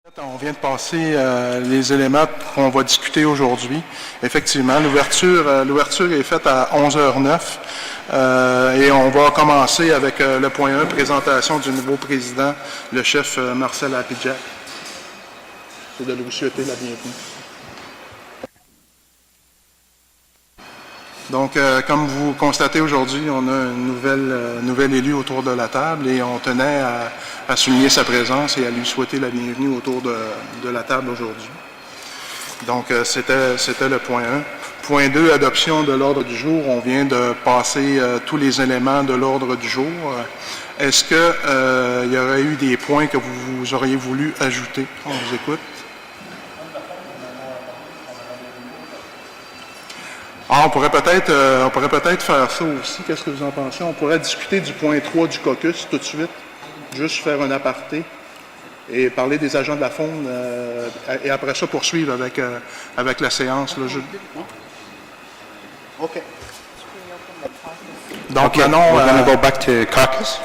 On vient de passer les éléments qu'on va discuter aujourd'hui. Effectivement, l'ouverture est faite à 11h09 et on va commencer avec le point 1, présentation du nouveau président, le chef Marcel Apidjac. C'est de vous souhaiter la bienvenue. Donc, comme vous constatez aujourd'hui, on a un nouvel élu autour de la table et on tenait à souligner sa présence et à lui souhaiter la bienvenue autour de la table aujourd'hui. Donc, c'était le point 1. Point 2, adoption de l'ordre du jour. On vient de passer tous les éléments de l'ordre du jour. Est-ce qu'il y aurait eu des points que vous auriez voulu ajouter? On vous écoute. Ah, on pourrait peut-être faire ça aussi. Qu'est-ce que vous en pensez? On pourrait discuter du point 3 du caucus tout de suite, juste faire un aparté et parler des agents de la faune et après ça poursuivre avec la séance. Là, OK. Donc, Okay, Manon, we're going to go back to caucus.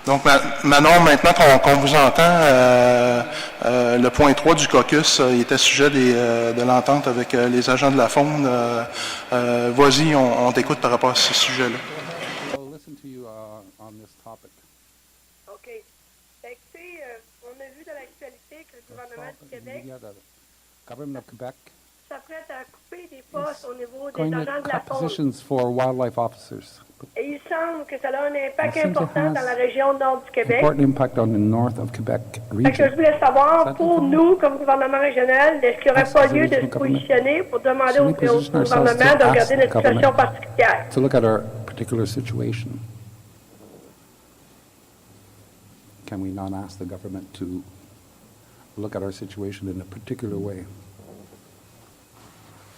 Donc, Manon, maintenant qu'on vous entend, le point 3 du caucus, il était sujet de l'entente avec les agents de la faune. Vas-y, on t'écoute par rapport à ce sujet-là. I'll listen to you on this topic. OK. Écoutez, on a vu dans l'actualité que le gouvernement du Québec The government of Quebec s'apprête à couper des postes au niveau des going to agents de la cut faune. positions for wildlife officers. Et il semble que ça a un impact It seems it important has dans la région nord du Québec. Important impact on the north of Quebec Fait que je region. voulais savoir, Ça pour dépend. nous, comme gouvernement régional, est-ce qu'il n'y aurait As pas a lieu de se regional government, positionner pour demander should au we position ourselves gouvernement to de ask regarder the notre situation government particulière? To look at our particular situation? Can we not ask the government to look at our situation in a particular way?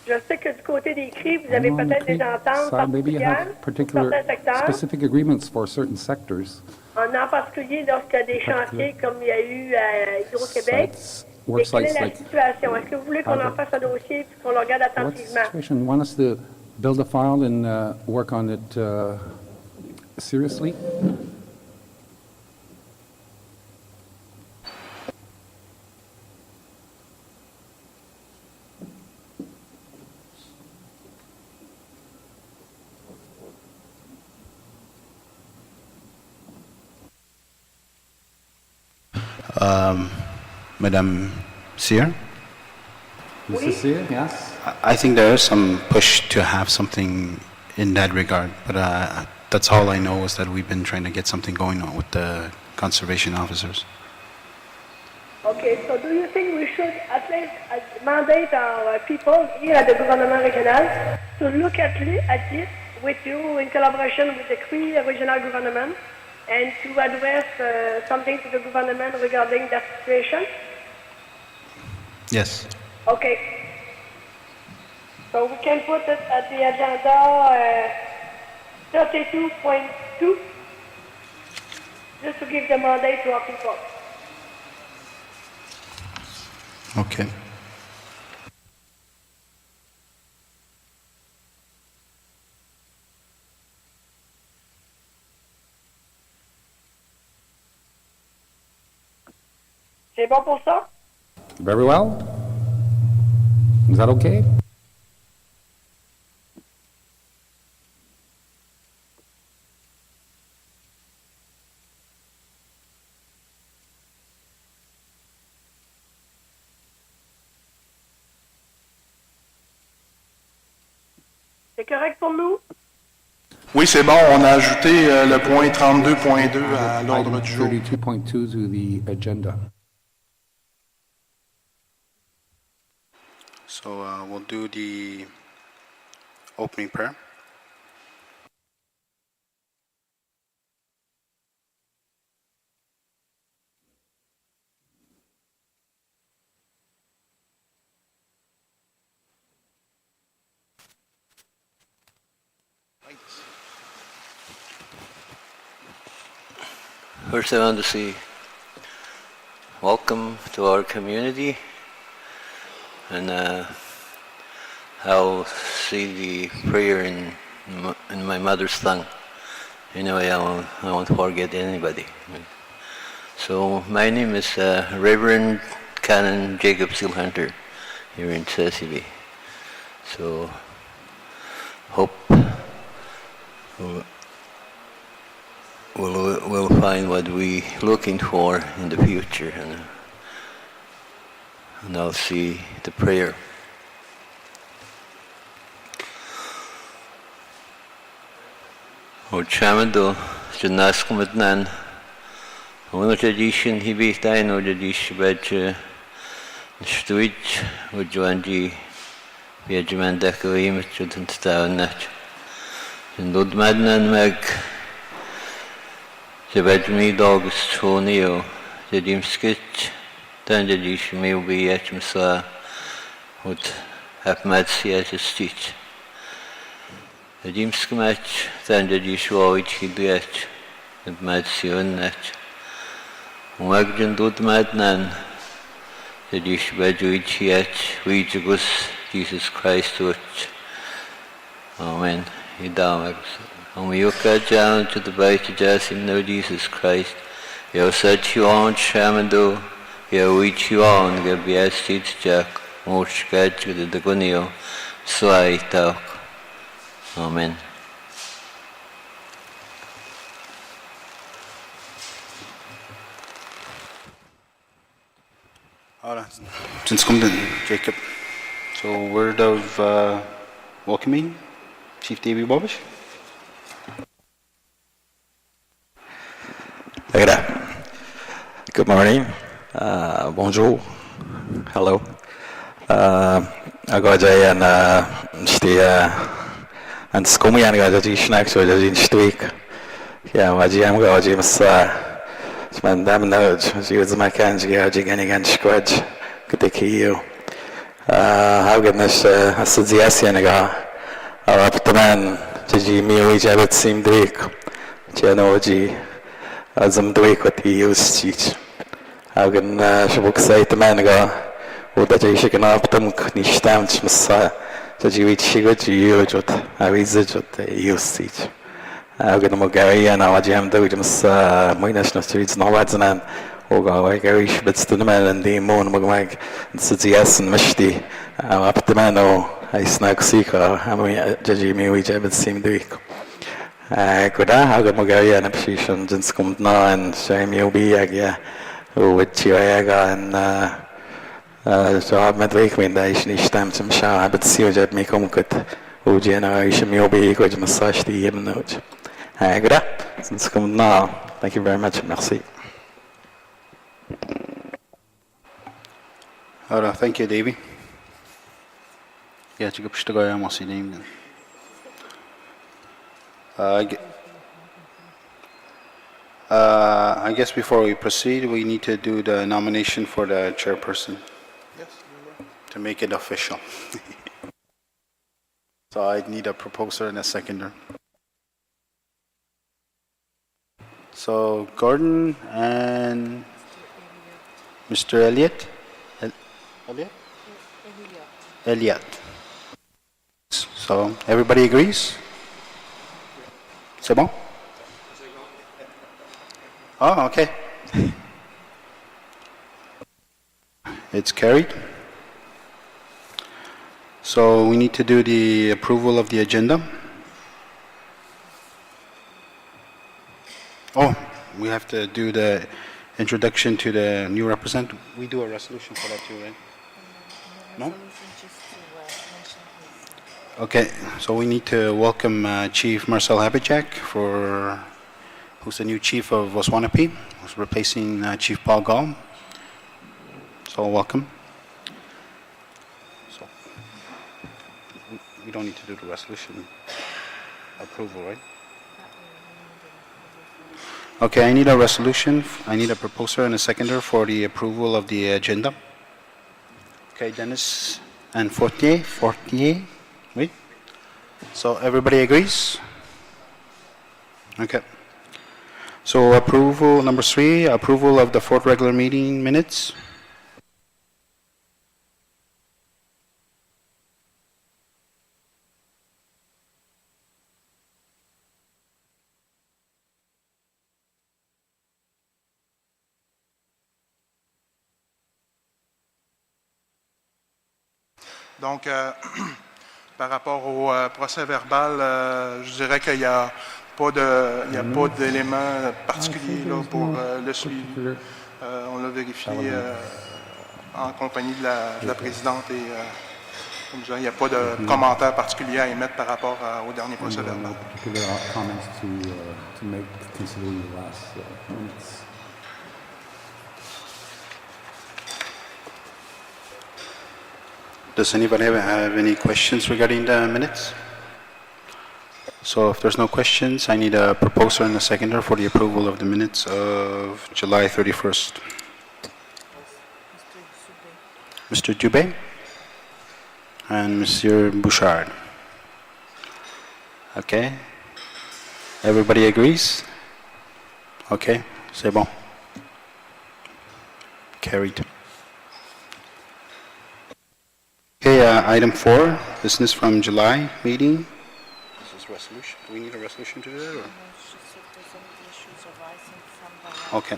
Je sais que du côté des CRI, vous avez On the peut-être des Creek ententes side, maybe you particulières have pour particular certains secteurs. specific agreements for certain sectors. En particulier lorsqu'il y a des chantiers comme il y a eu à Hydro-Québec. Sites, Et work quelle est sites la like situation? Est-ce que vous voulez qu'on en Hydro. fasse un dossier et qu'on le regarde what's the attentivement? situation? You want us to build a file and work on it seriously? Madam Seer, Mrs. Seer, yes? I think there is some push to have something in that regard, but that's all I know is that we've been trying to get something going on with the conservation officers. Okay, so do you think we should at least mandate our people here at the gouvernement regional to look at it with you in collaboration with the three regional government and to address something to the government regarding that situation? Yes. Okay. So we can put it at the agenda 32.2 just to give the mandate to our people. Okay. C'est bon pour ça? Very well. Is that okay? C'est correct pour nous? Oui, c'est bon. On a ajouté le point 32.2 à l'ordre Item du jour. 32.2 to the agenda. So we'll do the opening prayer. First, I want to say welcome to our community, and I'll say the prayer in my mother's tongue. Anyway, I won't forget anybody. So my name is Reverend Canon Jacob Sealhunter here in Cecily. So hope we'll find what we're looking for in the future, and I'll see the prayer. O chamado janask madnan, ono tradition hibita no tradition badge stuich o joanji viajaman dekoim chudent taunach. Jandod madnan meg the badge dogs chonio the dim sketch then the dish may be at msa would have matsi as a stitch. The dim sketch then the dish which he did the matsi on that. Magjan dud madnan the dish badge which he had which was Jesus Christ which. Amen. He down. And we look down to the bite of Jasim, no Jesus Christ. You're such you on, Shamando. You're which you on, get be a seat jack, most catch with the gunio, so I talk. Amen. Alright, since come to Jacob. So, word of welcoming, Chief Davy Bobish. Good morning. Bonjour. Hello. Agora na stia and skomi an gada di snack so da in streak. Ja, waji am gada mas man dam na ji was my kan ji ga gani gan squad kuteki how goodness association ga aptaman ji mi wi jabet sim drik. Chanoji azam drik what he used teach. Hagen shbuk sayt manga uda jay shikna aptam knistamch massa tajivit shigot yujot avizajot usage hagen mogaya na wajam dawj massa moinash na streets no wadzanan oga wagarish betstuman and the moon magmag tsias mashti aptamano I snack sika ami jajimi wijabet sim duik kuda hagen mogaya na psishon jinskum na and shame ubi agya which you and so I've met recommendation each time some shower but see what me come good who generation you'll be good massage the even note good since come now thank you very much merci. Alright, thank you, Davy. Yeah, Jacob Shtagoya Mosi name. I guess before we proceed, we need to do the nomination for the chairperson. Yes. To make it official. So I need a proposer and a seconder. So Gordon and Mr. Elliott. Elliott? Elliott. So everybody agrees? C'est bon? Oh, okay. It's carried. So we need to do the approval of the agenda. Oh, we have to do the introduction to the new representative. We do a resolution for that too, right? No? Okay, so we need to welcome Chief Marcel Habijak, who's the new chief of Waswanipi, who's replacing Chief Paul Gall. So welcome. So we don't need to do the resolution approval, right? Okay, I need a resolution. I need a proposer and a seconder for the approval of the agenda. Okay, Dennis and Fortier, wait. So everybody agrees? Okay. So approval, number 3, approval of the 4th regular meeting minutes. Donc, par rapport au procès verbal, je dirais qu'il n'y a pas d'élément particulier là, pour le suivi. On l'a vérifié en compagnie de la présidente et comme je disais, il n'y a pas de commentaire particulier à émettre par rapport au dernier procès verbal. Particular comments to make considering the last minutes. Does anybody have any questions regarding the minutes? So if there's no questions, I need a proposer and a seconder for the approval of the minutes of July 31st. Mr. Dubé and Monsieur Bouchard. Okay. Everybody agrees? Okay, c'est bon. Carried. Okay, item 4, business from July meeting. This is resolution. Do we need a resolution to do that, or? Okay.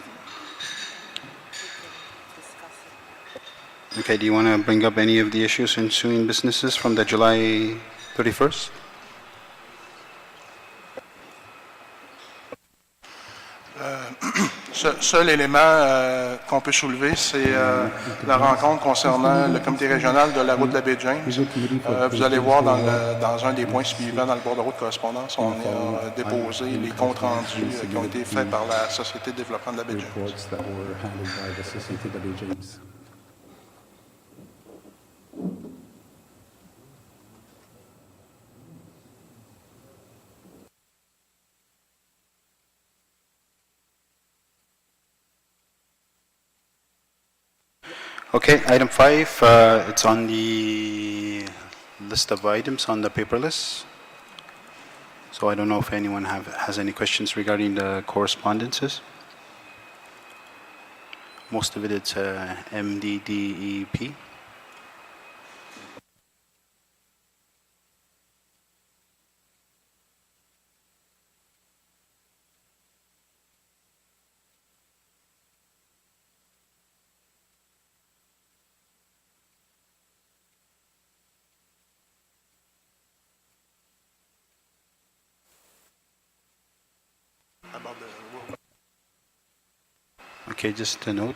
Okay, do you want to bring up any of the issues ensuing businesses from the July 31st? Seul élément qu'on peut soulever, c'est la rencontre concernant le comité régional de la route de la baie James. Vous allez voir dans un des points suivants dans le bordereau de correspondance, on a déposé les comptes rendus qui ont été faits par la Société de développement de la baie James. Okay, item 5, it's on the list of items on the paper list. So I don't know if anyone has any questions regarding the correspondences. Most of it's MDDEP. Okay, just a note,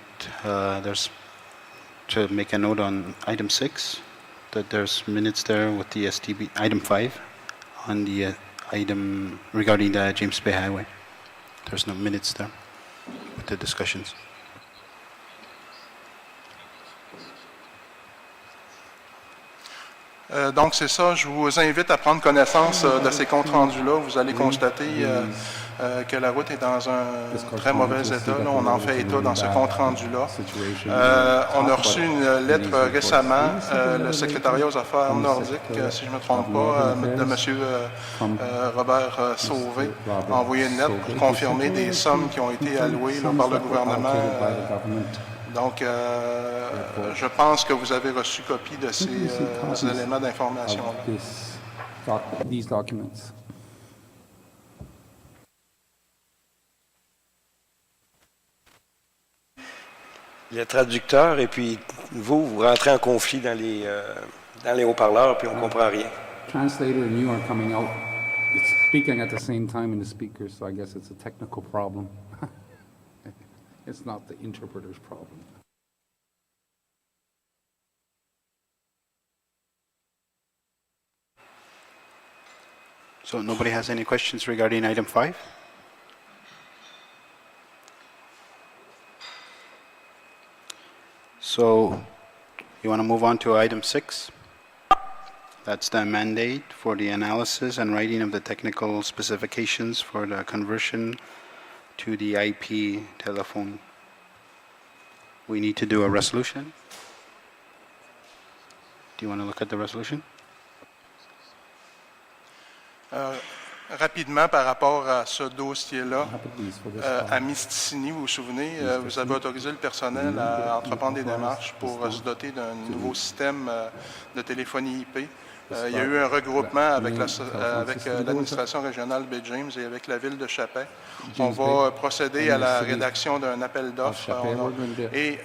to make a note on item 6, that there's minutes there with the STB, item 5, on the item regarding the James Bay Highway. There's no minutes there with the discussions. Donc, c'est ça. Je vous invite à prendre connaissance de ces comptes rendus-là. Vous allez constater que la route est dans un très mauvais état. Là, on en fait état dans ce compte rendu-là. On a reçu une lettre récemment, le secrétariat aux affaires nordiques, si je ne me trompe pas, de M. Robert Sauvé, a envoyé une lettre pour confirmer des sommes qui ont été allouées là, par le gouvernement. Donc, je pense que vous avez reçu copie de ces éléments d'information. These documents. Le traducteur, et puis vous rentrez en conflit dans les haut-parleurs, puis on ne comprend rien. Translator and you are coming out. It's speaking at the same time in the speaker, so I guess it's a technical problem. It's not the interpreter's problem. So nobody has any questions regarding item 5? So you want to move on to item 6? That's the mandate for the analysis and writing of the technical specifications for the conversion to the IP telephone. We need to do a resolution. Do you want to look at the resolution? Rapidement, par rapport à ce dossier-là, à Misticini, vous vous souvenez, vous avez autorisé le personnel à entreprendre des démarches pour se doter d'un nouveau système de téléphonie IP Il y a eu un regroupement avec l'administration régionale Baie James et avec la ville de Chapet. On va procéder à la rédaction d'un appel d'offres et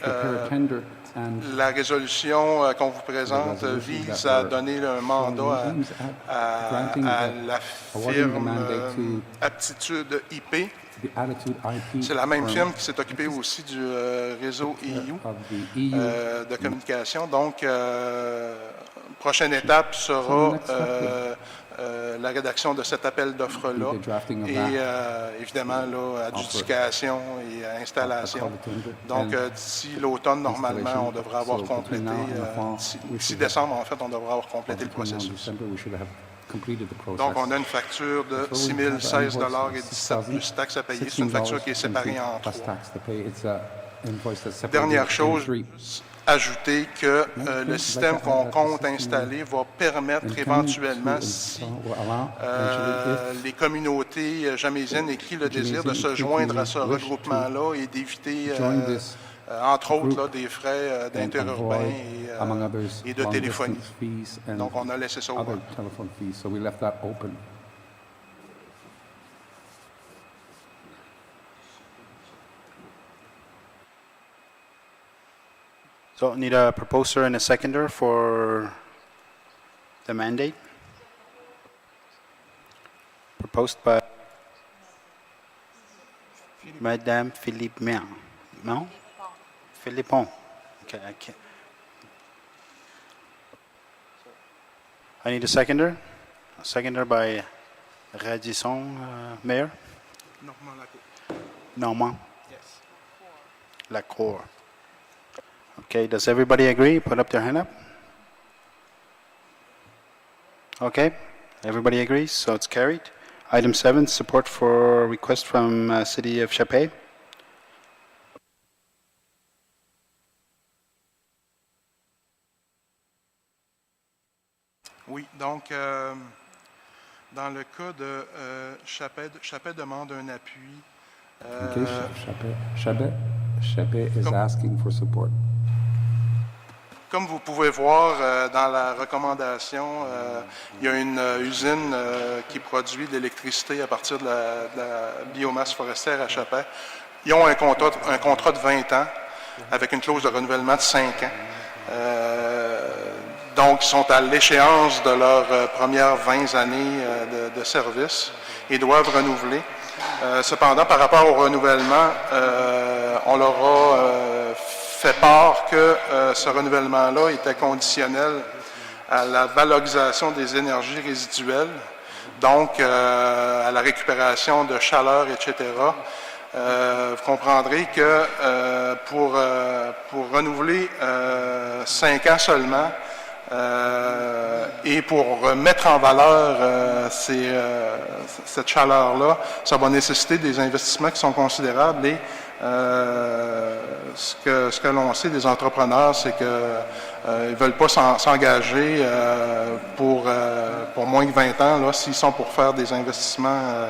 la résolution qu'on vous présente vise à donner un mandat à la firme Aptitude IP. C'est la même firme qui s'est occupée aussi du réseau EU de communication. Donc, prochaine étape sera la rédaction de cet appel d'offres-là et évidemment là, adjudication et installation. Donc, d'ici l'automne, normalement, on devrait avoir complété, d'ici décembre, en fait, on devrait avoir complété le processus. Donc, on a une facture de 6 016 et 17 plus taxes à payer. C'est une facture qui est séparée en trois. Dernière chose, ajouter que le système qu'on compte installer va permettre éventuellement, si les communautés jamaisiennes et qui le désirent, de se joindre à ce regroupement-là et d'éviter, entre autres, là, des frais d'interurbain et de téléphonie. Donc, on a laissé ça ouvert. So, need a proposer and a seconder for the mandate. Proposed by Madame Philippe Meun. No? Philippon. Okay, I can't. I need a seconder. A seconder by Radisson, Mayor. Normand. Yes. Lacour. Okay, does everybody agree? Put up their hand up. Okay, everybody agrees, so it's carried. Item 7, support for request from City of Chapet. Oui, donc, dans le cas de Chapet demande un appui. Chapet is asking for support. Comme vous pouvez voir dans la recommandation, il y a une usine qui produit de l'électricité à partir de la biomasse forestière à Chapet. Ils ont un contrat de 20 ans avec une clause de renouvellement de 5 ans. Donc, ils sont à l'échéance de leurs premières 20 années de service et doivent renouveler. Cependant, par rapport au renouvellement, on leur a fait part que ce renouvellement-là était conditionnel à la valorisation des énergies résiduelles, donc à la récupération de chaleur, etc. Vous comprendrez que pour renouveler 5 ans seulement et pour mettre en valeur cette chaleur-là, ça va nécessiter des investissements qui sont considérables et ce que l'on sait des entrepreneurs, c'est qu'ils ne veulent pas s'engager pour moins que 20 ans, là, s'ils sont pour faire des investissements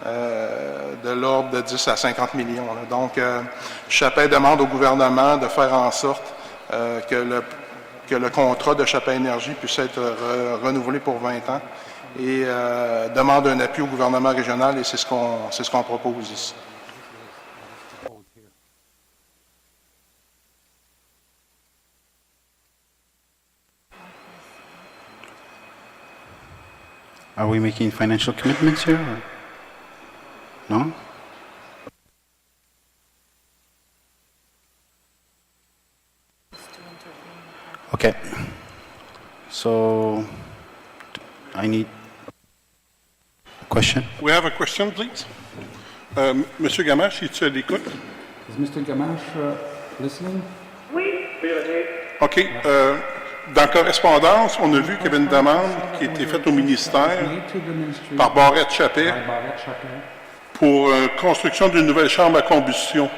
de l'ordre de 10 à 50 millions. Là. Donc, Chapet demande au gouvernement de faire en sorte que le contrat de Chapet Énergie puisse être renouvelé pour 20 ans et demande un appui au gouvernement régional et c'est ce qu'on propose ici. Are we making financial commitments here? Or? No? Okay. So, I need a question. We have a question, please. Monsieur Gamache, es-tu à l'écoute? Is Mr. Gamache listening? Oui. OK. Dans correspondance, on a vu qu'il y avait une demande qui a été faite au ministère par Barrette Chapet pour construction d'une nouvelle chambre à combustion.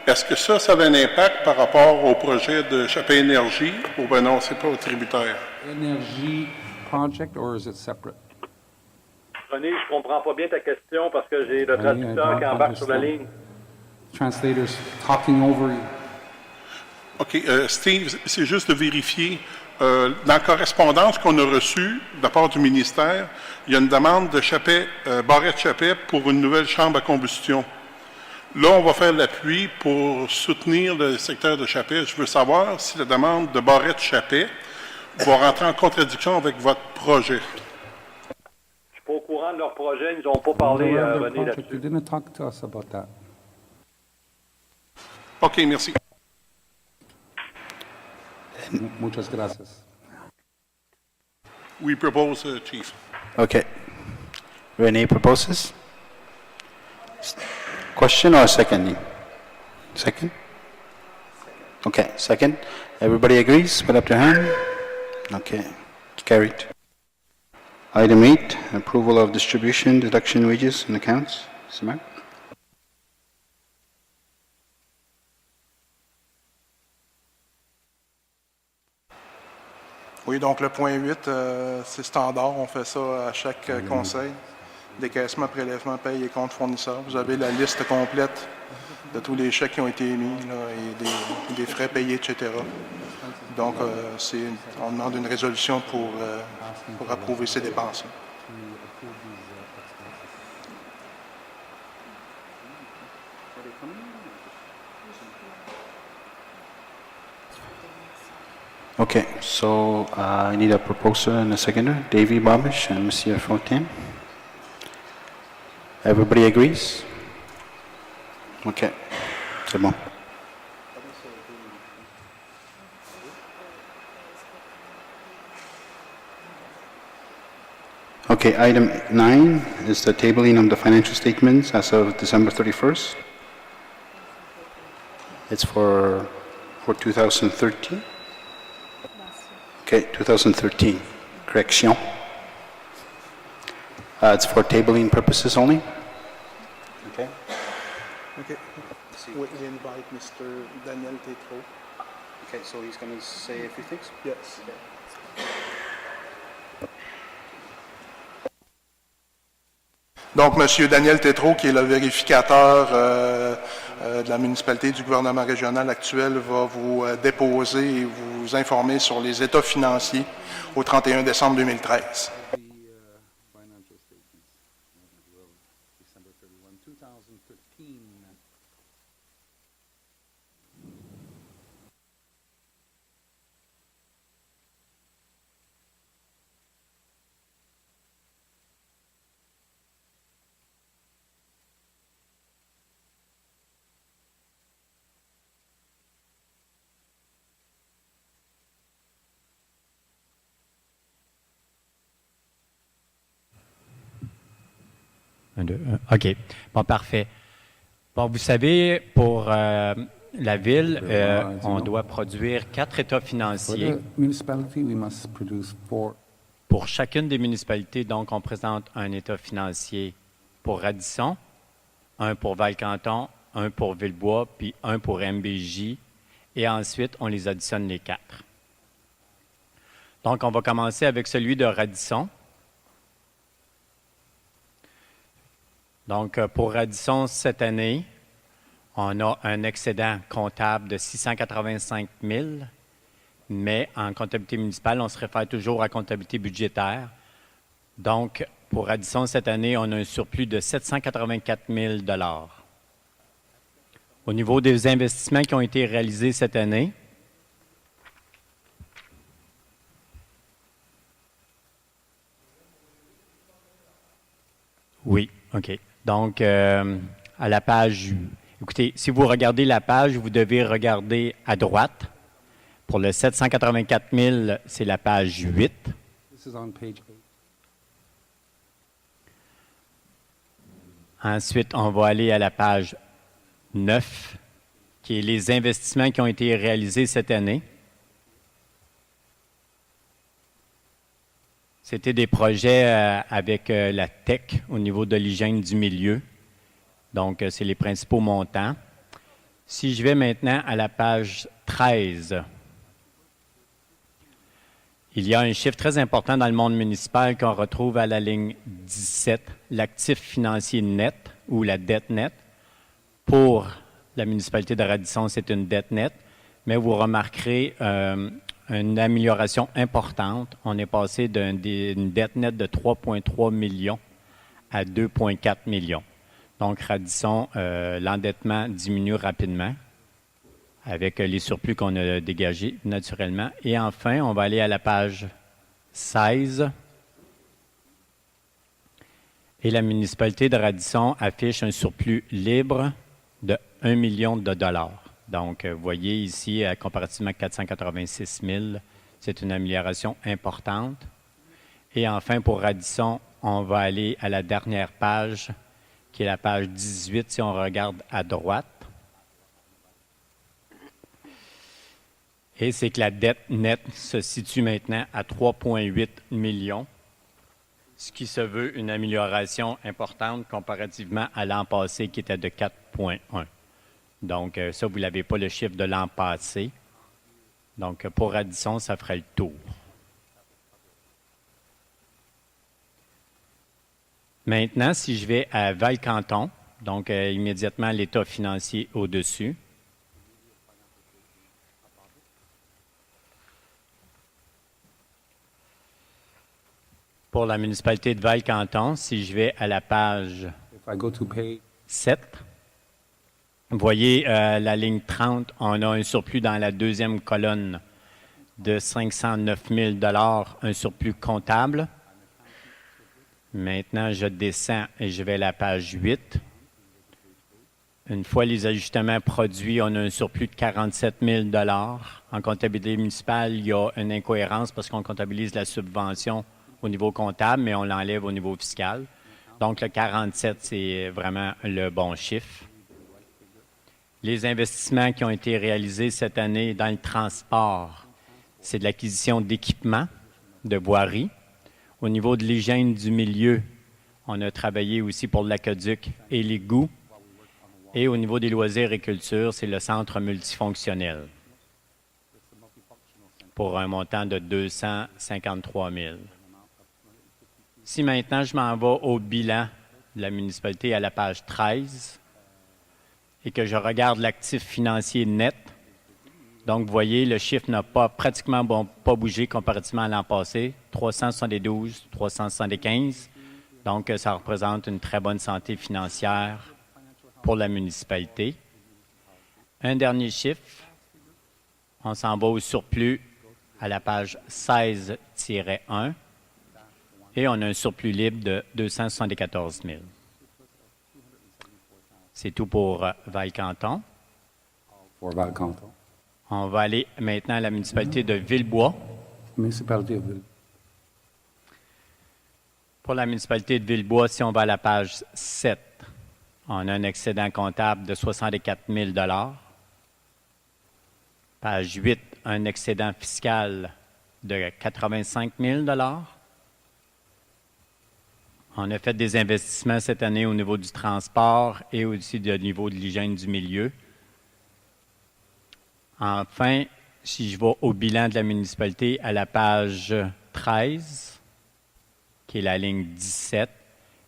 Est-ce que ça a un impact par rapport au projet de Chapet Énergie ou bien non, c'est pas au tributaire? Energy project or is it separate? René, je comprends pas bien ta question parce que j'ai le traducteur qui embarque sur la ligne. Translators talking over you. OK. Steve, c'est juste de vérifier dans la correspondance qu'on a reçue de la part du ministère, il y a une demande de Barrette-Chappet pour une nouvelle chambre à combustion. Là, on va faire l'appui pour soutenir le secteur de Chappet. Je veux savoir si la demande de Barrette-Chappet va rentrer en contradiction avec votre projet. Je ne suis pas au courant de leur projet. Ils n'ont pas parlé, René, là-dessus. You didn't talk to us about that. OK, merci. Muchas gracias. We propose, Chief. Okay. Renee proposes? Question or second? Second? Okay, second. Everybody agrees? Put up their hand. Okay, carried. Item 8, approval of distribution, deduction, wages, and accounts. Mr. Mayor? Oui, donc le point 8, c'est standard. On fait ça à chaque conseil. Décaissement, prélèvement, paye et compte fournisseurs. Vous avez la liste complète de tous les chèques qui ont été émis là, et des frais payés, etc. Donc, on demande une résolution pour approuver ces dépenses. Okay, so I need a proposer and a seconder, Davy Babish and Monsieur Fontaine. Everybody agrees? Okay, c'est bon. Okay, item 9 is the tabling of the financial statements as of December 31st. It's for 2013. Okay, 2013, correction. It's for tabling purposes only. Okay. OK. We invite Mr. Daniel Tétrault. Okay, so he's going to say a few things? Yes. Donc, M. Daniel Tétrault, qui est le vérificateur de la municipalité du gouvernement régional actuel, va vous déposer et vous informer sur les états financiers au 31 décembre 2013. OK. Bon, parfait. Bon, vous savez, pour la ville, on doit produire 4 états financiers. Pour chacune des municipalités, donc, on présente un état financier pour Radisson, un pour Val-Canton, un pour Villebois, puis un pour MBJ, et ensuite, on les additionne les 4. Donc, on va commencer avec celui de Radisson. Donc, pour Radisson, cette année, on a un excédent comptable de 685 000, mais en comptabilité municipale, on se réfère toujours à comptabilité budgétaire. Donc, pour Radisson, cette année, on a un surplus de 784 000 $. Au niveau des investissements qui ont été réalisés cette année, oui, OK. Donc, à la page, écoutez, si vous regardez la page, vous devez regarder à droite. Pour le 784 000, c'est la page 8. Ensuite, on va aller à la page 9, qui est les investissements qui ont été réalisés cette année. C'était des projets avec la tech au niveau de l'hygiène du milieu. Donc, c'est les principaux montants. Si je vais maintenant à la page 13, il y a un chiffre très important dans le monde municipal qu'on retrouve à la ligne 17, l'actif financier net ou la dette nette. Pour la municipalité de Radisson, c'est une dette nette, mais vous remarquerez une amélioration importante. On est passé d'une dette nette de 3,3 millions à 2,4 millions. Donc, Radisson, l'endettement diminue rapidement avec les surplus qu'on a dégagés naturellement. Et enfin, on va aller à la page 16. Et la municipalité de Radisson affiche un surplus libre de 1 million de dollars. Donc, vous voyez ici, comparativement à 486 000, c'est une amélioration importante. Et enfin, pour Radisson, on va aller à la dernière page, qui est la page 18, si on regarde à droite. Et c'est que la dette nette se situe maintenant à 3,8 millions, ce qui se veut une amélioration importante comparativement à l'an passé, qui était de 4,1. Donc, ça, vous n'avez pas le chiffre de l'an passé. Donc, pour Radisson, ça ferait le tour. Maintenant, si je vais à Val-Canton, donc immédiatement l'état financier au-dessus. Pour la municipalité de Val-Canton, si je vais à la page 7, vous voyez la ligne 30, on a un surplus dans la deuxième colonne de 509 000 $, un surplus comptable. Maintenant, je descends et je vais à la page 8. Une fois les ajustements produits, on a un surplus de 47 000 $. En comptabilité municipale, il y a une incohérence parce qu'on comptabilise la subvention au niveau comptable, mais on l'enlève au niveau fiscal. Donc, le 47, c'est vraiment le bon chiffre. Les investissements qui ont été réalisés cette année dans le transport, c'est de l'acquisition d'équipements, de voirie. Au niveau de l'hygiène du milieu, on a travaillé aussi pour l'aqueduc et l'égout. Et au niveau des loisirs et culture, c'est le centre multifonctionnel pour un montant de 253 000. Si maintenant je m'en vais au bilan de la municipalité à la page 13 et que je regarde l'actif financier net, donc vous voyez, le chiffre n'a pratiquement pas bougé comparativement à l'an passé, 372, 375. Donc, ça représente une très bonne santé financière pour la municipalité. Un dernier chiffre, on s'en va au surplus à la page 16-1 et on a un surplus libre de 274 000. C'est tout pour Val-Canton. Pour Val-Canton. On va aller maintenant à la municipalité de Villebois. Municipalité de Villebois. Pour la municipalité de Villebois, si on va à la page 7, on a un excédent comptable de 64 000 $. Page 8, un excédent fiscal de 85 000 $. On a fait des investissements cette année au niveau du transport et aussi au niveau de l'hygiène du milieu. Enfin, si je vais au bilan de la municipalité à la page 13, qui est la ligne 17,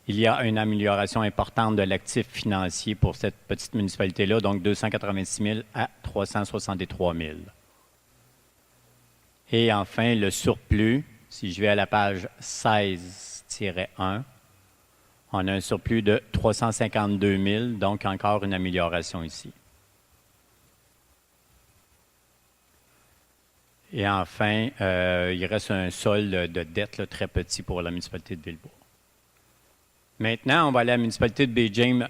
il y a une amélioration importante de l'actif financier pour cette petite municipalité-là, donc 286 000 à 363 000. Et enfin, le surplus, si je vais à la page 16-1, on a un surplus de 352 000, donc encore une amélioration ici. Et enfin, il reste un solde de dette là, très petit pour la municipalité de Villebois. Maintenant, on va aller à la municipalité de Beijing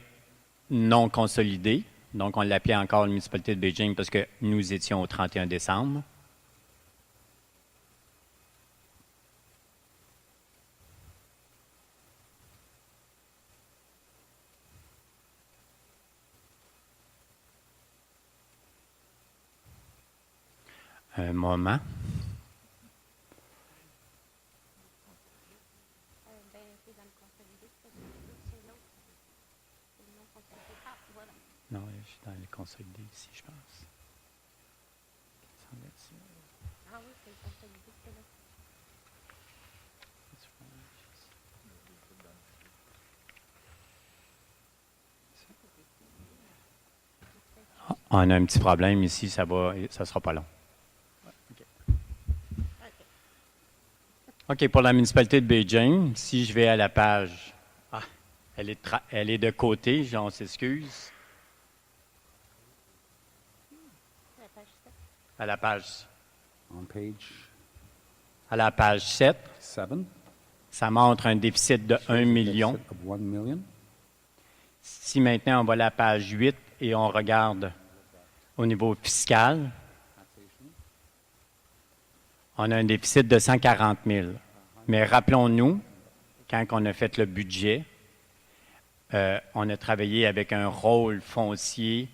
non consolidée. Donc, on l'appelait encore la municipalité de Beijing parce que nous étions au 31 décembre. Un moment. Non, je suis dans les consolidés ici, je pense. Ah oui, c'est le consolidé, c'est là. On a un petit problème ici, ça sera pas long. OK, pour la municipalité de Beijing, si je vais à la page... Ah, elle est de côté, on s'excuse. À la page... On page À la page 7, 7, ça montre un déficit de 1 million. deficit of 1 million. Si maintenant on va à la page 8 et on regarde au niveau fiscal, on a un déficit de 140 000. Mais rappelons-nous, quand on a fait le budget, on a travaillé avec un rôle foncier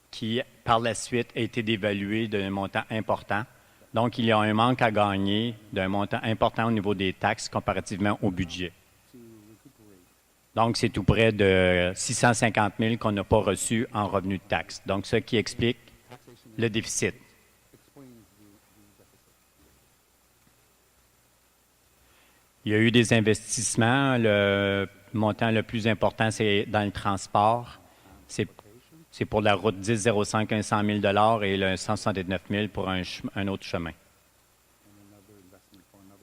qui, par la suite, a été dévalué d'un montant important. Donc, il y a un manque à gagner d'un montant important au niveau des taxes comparativement au budget. Donc, c'est tout près de 650 000 qu'on n'a pas reçu en revenus de taxes. Donc, ce qui explique le déficit. Il y a eu des investissements. Le montant le plus important, c'est dans le transport. C'est pour la route 1005, 100 000 $ et le 169 000 pour un autre chemin.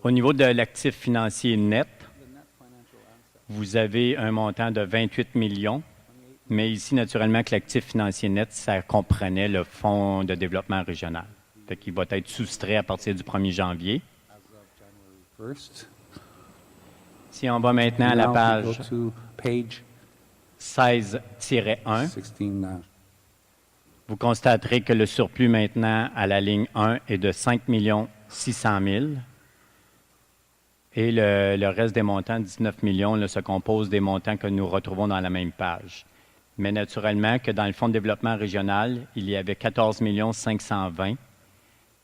Au niveau de l'actif financier net, vous avez un montant de 28 millions, mais ici, naturellement, que l'actif financier net, ça comprenait le Fonds de développement régional. Fait qu'il va être soustrait à partir du 1er janvier. Si on va maintenant à la page 16-1, vous constaterez que le surplus maintenant à la ligne 1 est de 5 600 000 et le reste des montants, 19 millions, là, se compose des montants que nous retrouvons dans la même page. Mais naturellement que dans le Fonds de développement régional, il y avait 14 520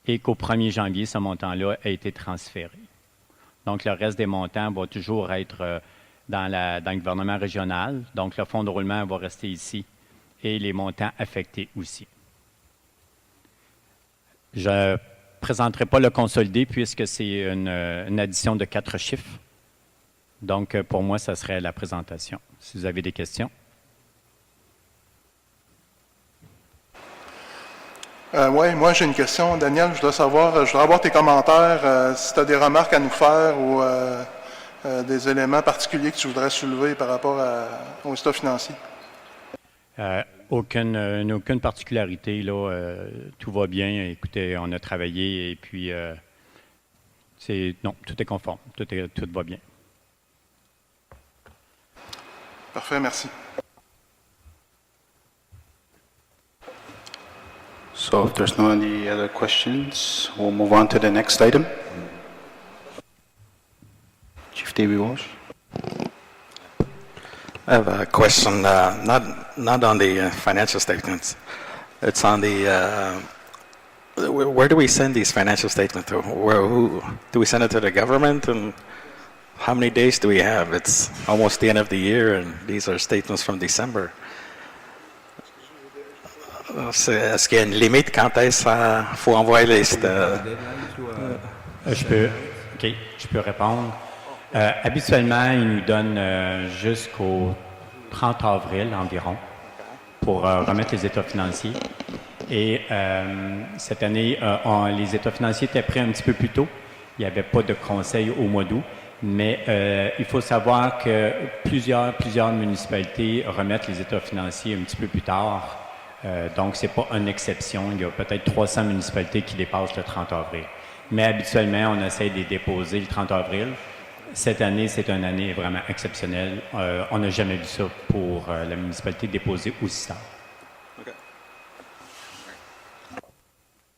et qu'au 1er janvier, ce montant-là a été transféré. Donc, le reste des montants va toujours être dans le gouvernement régional. Donc, le fonds de roulement va rester ici et les montants affectés aussi. Je ne présenterai pas le consolidé puisque c'est une addition de 4 chiffres. Donc, pour moi, ça serait la présentation. Si vous avez des questions. Oui, moi j'ai une question. Daniel, je voudrais avoir tes commentaires, si tu as des remarques à nous faire ou des éléments particuliers que tu voudrais soulever par rapport au résultat financier. Aucune particularité, là. Tout va bien. Écoutez, on a travaillé et puis non, tout est conforme. Tout va bien. Parfait, merci. So if there's no any other questions, we'll move on to the next item. Chief Davey Walsh. I have a question, not on the financial statements. It's on the, where do we send these financial statements to? Who do we send it to the government? And how many days do we have? It's almost the end of the year, and these are statements from December. Est-ce qu'il y a une limite quand est-ce qu'il faut envoyer les... Je peux répondre. Habituellement, ils nous donnent jusqu'au 30 avril environ pour remettre les états financiers. Et cette année, les états financiers étaient prêts un petit peu plus tôt. Il n'y avait pas de conseil au mois d'août. Mais il faut savoir que plusieurs municipalités remettent les états financiers un petit peu plus tard. Donc, ce n'est pas une exception. Il y a peut-être 300 municipalités qui dépassent le 30 avril. Mais habituellement, on essaie de les déposer le 30 avril. Cette année, c'est une année vraiment exceptionnelle. On n'a jamais vu ça pour la municipalité déposer aussi tard. Okay.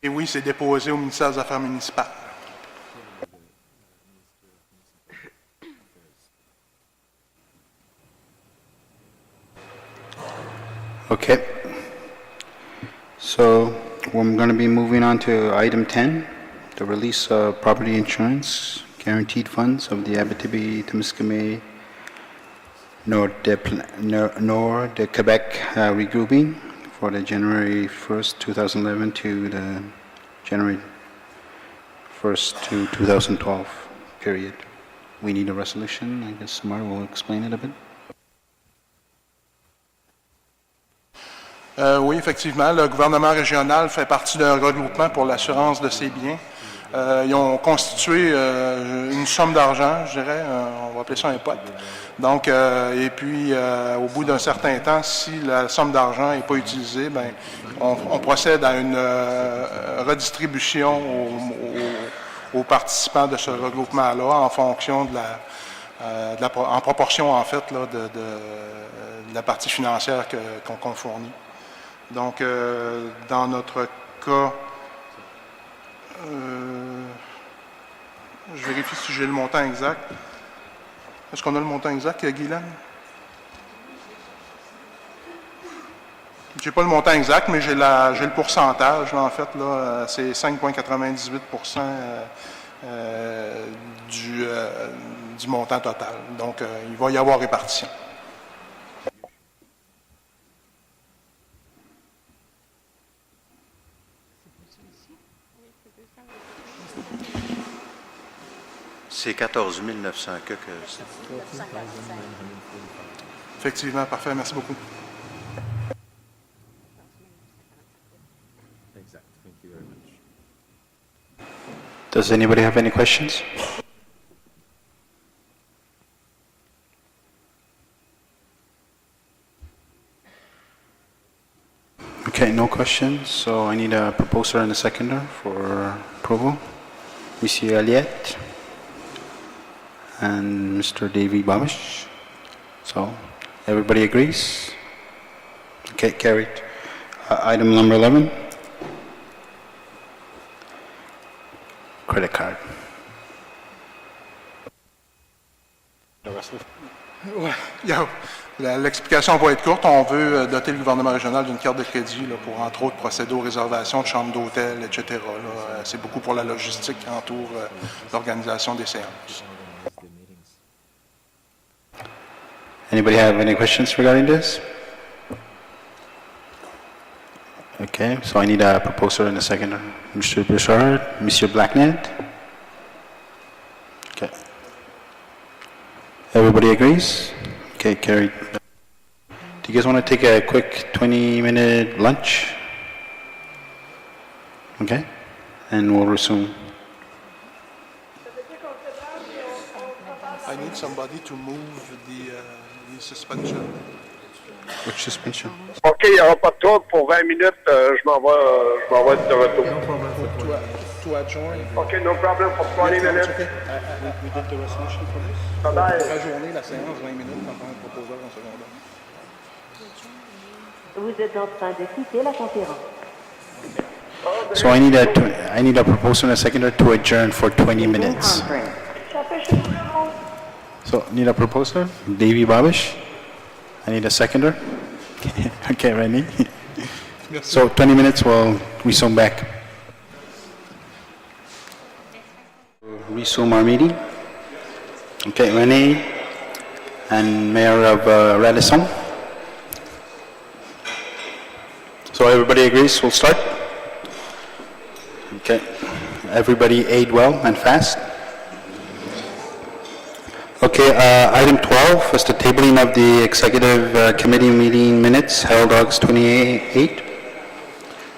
Et oui, c'est déposé au ministère des Affaires municipales. Okay. So we're going to be moving on to item 10, the release of property insurance guaranteed funds of the Abitibi-Témiscamingue nor the Quebec regrouping for the January 1st, 2011 to the January 1st to 2012 period. We need a resolution. I guess Samar will explain it a bit. Oui, effectivement, le gouvernement régional fait partie d'un regroupement pour l'assurance de ses biens. Ils ont constitué une somme d'argent, je dirais, on va appeler ça un pot. Donc, et puis, au bout d'un certain temps, si la somme d'argent n'est pas utilisée, ben, on procède à une redistribution aux participants de ce regroupement-là en fonction de en proportion, en fait, là, de la partie financière qu'on fournit. Donc, dans notre cas, je vérifie si j'ai le montant exact. Est-ce qu'on a le montant exact, Guylaine? Je n'ai pas le montant exact, mais j'ai le pourcentage. Là, en fait, là, c'est 5,98 du montant total. Donc, il va y avoir répartition. C'est 14 900 que... Effectivement, parfait. Merci beaucoup. Does anybody have any questions? Okay, no questions. So I need a proposer and a seconder for approval. Monsieur Aliette and Mr. Davy Babish. So everybody agrees? Okay, carried. Item number 11. Credit card. L'explication va être courte. On veut doter le gouvernement régional d'une carte de crédit là, pour, entre autres, procéder aux réservations de chambres d'hôtel, etc. C'est beaucoup pour la logistique qui entoure l'organisation des séances. Anybody have any questions regarding this? Okay, so I need a proposer and a seconder. Mr. Bouchard, Monsieur Blacknett. Okay. Everybody agrees? Okay, carried. Do you guys want to take a quick 20-minute lunch? Okay, and we'll resume. I need somebody to move the suspension. Which suspension? OK, il n'y aura pas de trouble. Pour 20 minutes, je m'en vais de retour. No problem. To adjourn. OK, no problem for 20 minutes. Okay. We did the resolution for this. Bye-bye. Pour ajourner la séance 20 minutes en tant que proposeur en secondaire. Vous êtes en train de quitter la conférence. So I need a proposer and a seconder to adjourn for 20 minutes. So need a proposer, Davy Babish. I need a seconder. Okay, Rennie. So 20 minutes, we'll resume back. Resume our meeting. Okay, Renee and Mayor of Radisson. So everybody agrees, we'll start? Okay. Everybody ate well and fast? Okay, item 12 is the tabling of the executive committee meeting minutes held August 28.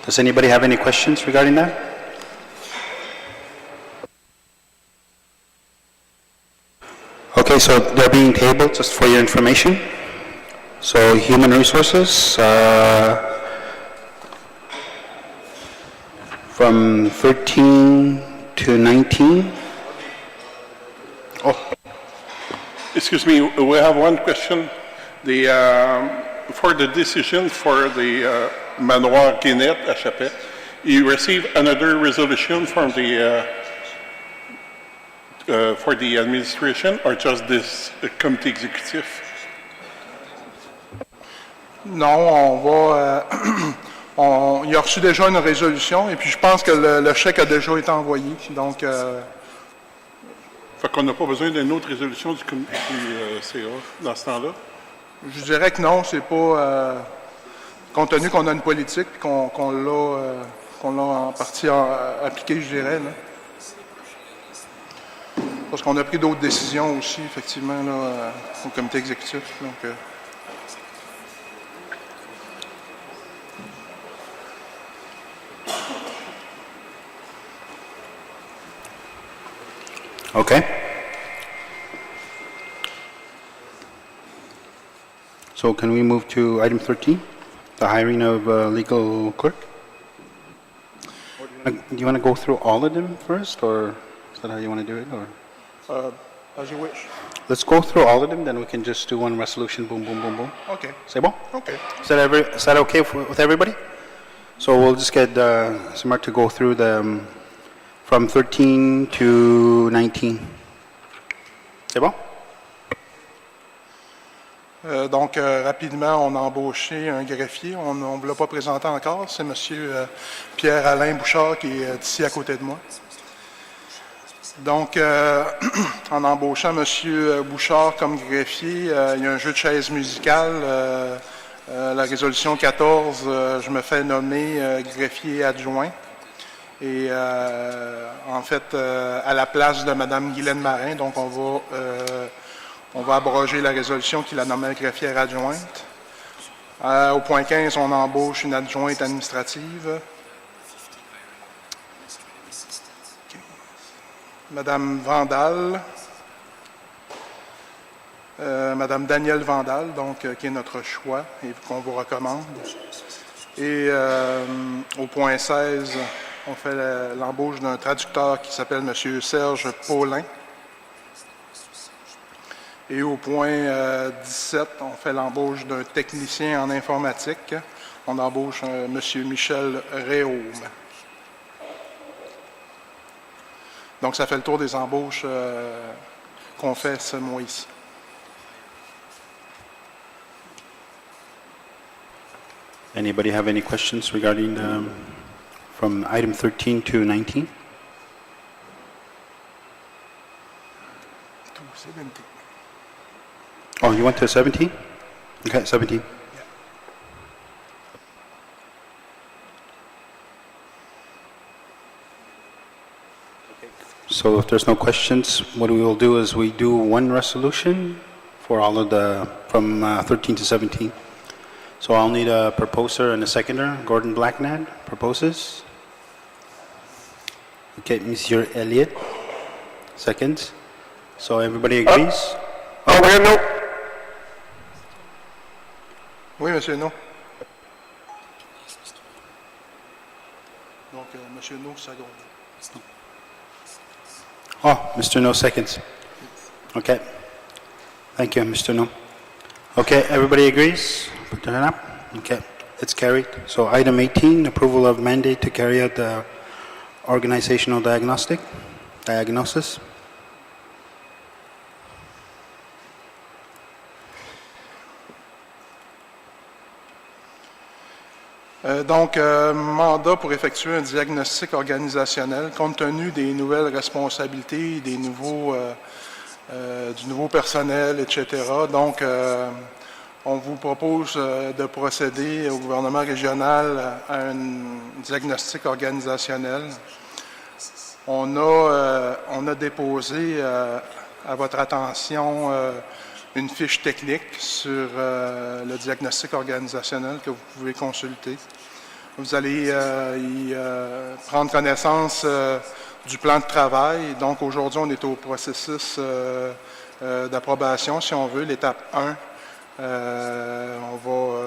Does anybody have any questions regarding that? Okay, so they're being tabled just for your information. So human resources, from 13 to 19. Oh. Excuse me, we have one question. For the decision for the Manoir Guinette à Chapet, you received another resolution from the for the administration, or just this committee executive? Non, il a reçu déjà une résolution et puis je pense que le chèque a déjà été envoyé. Donc, Fait qu'on n'a pas besoin d'une autre résolution du CA dans ce temps-là? Je dirais que non, c'est pas... compte tenu qu'on a une politique et qu'on l'a en partie appliquée, je dirais. Là. Parce qu'on a pris d'autres décisions aussi, effectivement, là, au comité exécutif. Donc, Okay. So can we move to item 13, the hiring of legal clerk? Or do you want to go through all of them first, or is that how you want to do it, or? As you wish. Let's go through all of them, then we can just do one resolution, boom, boom, boom, boom. OK. C'est bon? OK. Is that okay with everybody? So we'll just get Samar to go through them from 13 to 19. C'est bon? Donc, rapidement, on a embauché un greffier. On ne vous l'a pas présenté encore. C'est M. Pierre-Alain Bouchard qui est ici à côté de moi. Donc, en embauchant M. Bouchard comme greffier, il y a un jeu de chaises musicales. La résolution 14, je me fais nommer greffier adjoint. Et en fait, à la place de Mme Guylaine Marin, donc on va abroger la résolution qui la nommait greffière adjointe. Au point 15, on embauche une adjointe administrative. Madame Vandal, Madame Danielle Vandal, donc qui est notre choix et qu'on vous recommande. Et au point 16, on fait l'embauche d'un traducteur qui s'appelle M. Serge Paulin. Et au point 17, on fait l'embauche d'un technicien en informatique. On embauche M. Michel Réaume. Donc, ça fait le tour des embauches qu'on fait ce mois-ci. Anybody have any questions regarding from item 13 to 19? Oh, you went to 17? Okay, 17. So if there's no questions, what we will do is we do one resolution for all of from 13 to 17. So I'll need a proposer and a seconder. Gordon Blacknad proposes. Okay, Monsieur Elliott seconds. So everybody agrees? Oui, non. Oui, monsieur No. Donc, monsieur No, seconde. Oh, Mr. No seconds. Okay. Thank you, Mr. No. Okay, everybody agrees? Put that up. Okay, it's carried. So item 18, approval of mandate to carry out the organizational diagnosis. Donc, mandat pour effectuer un diagnostic organisationnel compte tenu des nouvelles responsabilités, du nouveau personnel, etc. Donc, on vous propose de procéder au gouvernement régional à un diagnostic organisationnel. On a déposé à votre attention une fiche technique sur le diagnostic organisationnel que vous pouvez consulter. Vous allez y prendre connaissance du plan de travail. Donc, aujourd'hui, on est au processus d'approbation, si on veut, l'étape 1. On va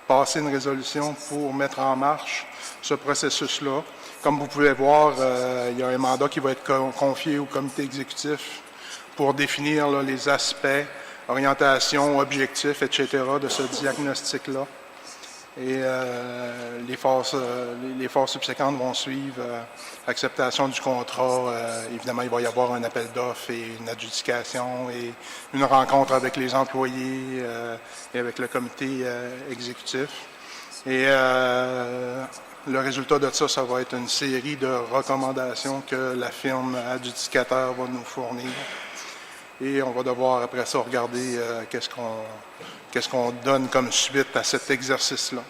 passer une résolution pour mettre en marche ce processus-là. Comme vous pouvez voir, il y a un mandat qui va être confié au comité exécutif pour définir là, les aspects, orientation, objectifs, etc. de ce diagnostic-là. Et les phases subséquentes vont suivre acceptation du contrat. Évidemment, il va y avoir un appel d'offres et une adjudication et une rencontre avec les employés et avec le comité exécutif. Et le résultat de ça, ça va être une série de recommandations que la firme adjudicateur va nous fournir. Et on va devoir, après ça, regarder qu'est-ce qu'on donne comme suite à cet exercice-là.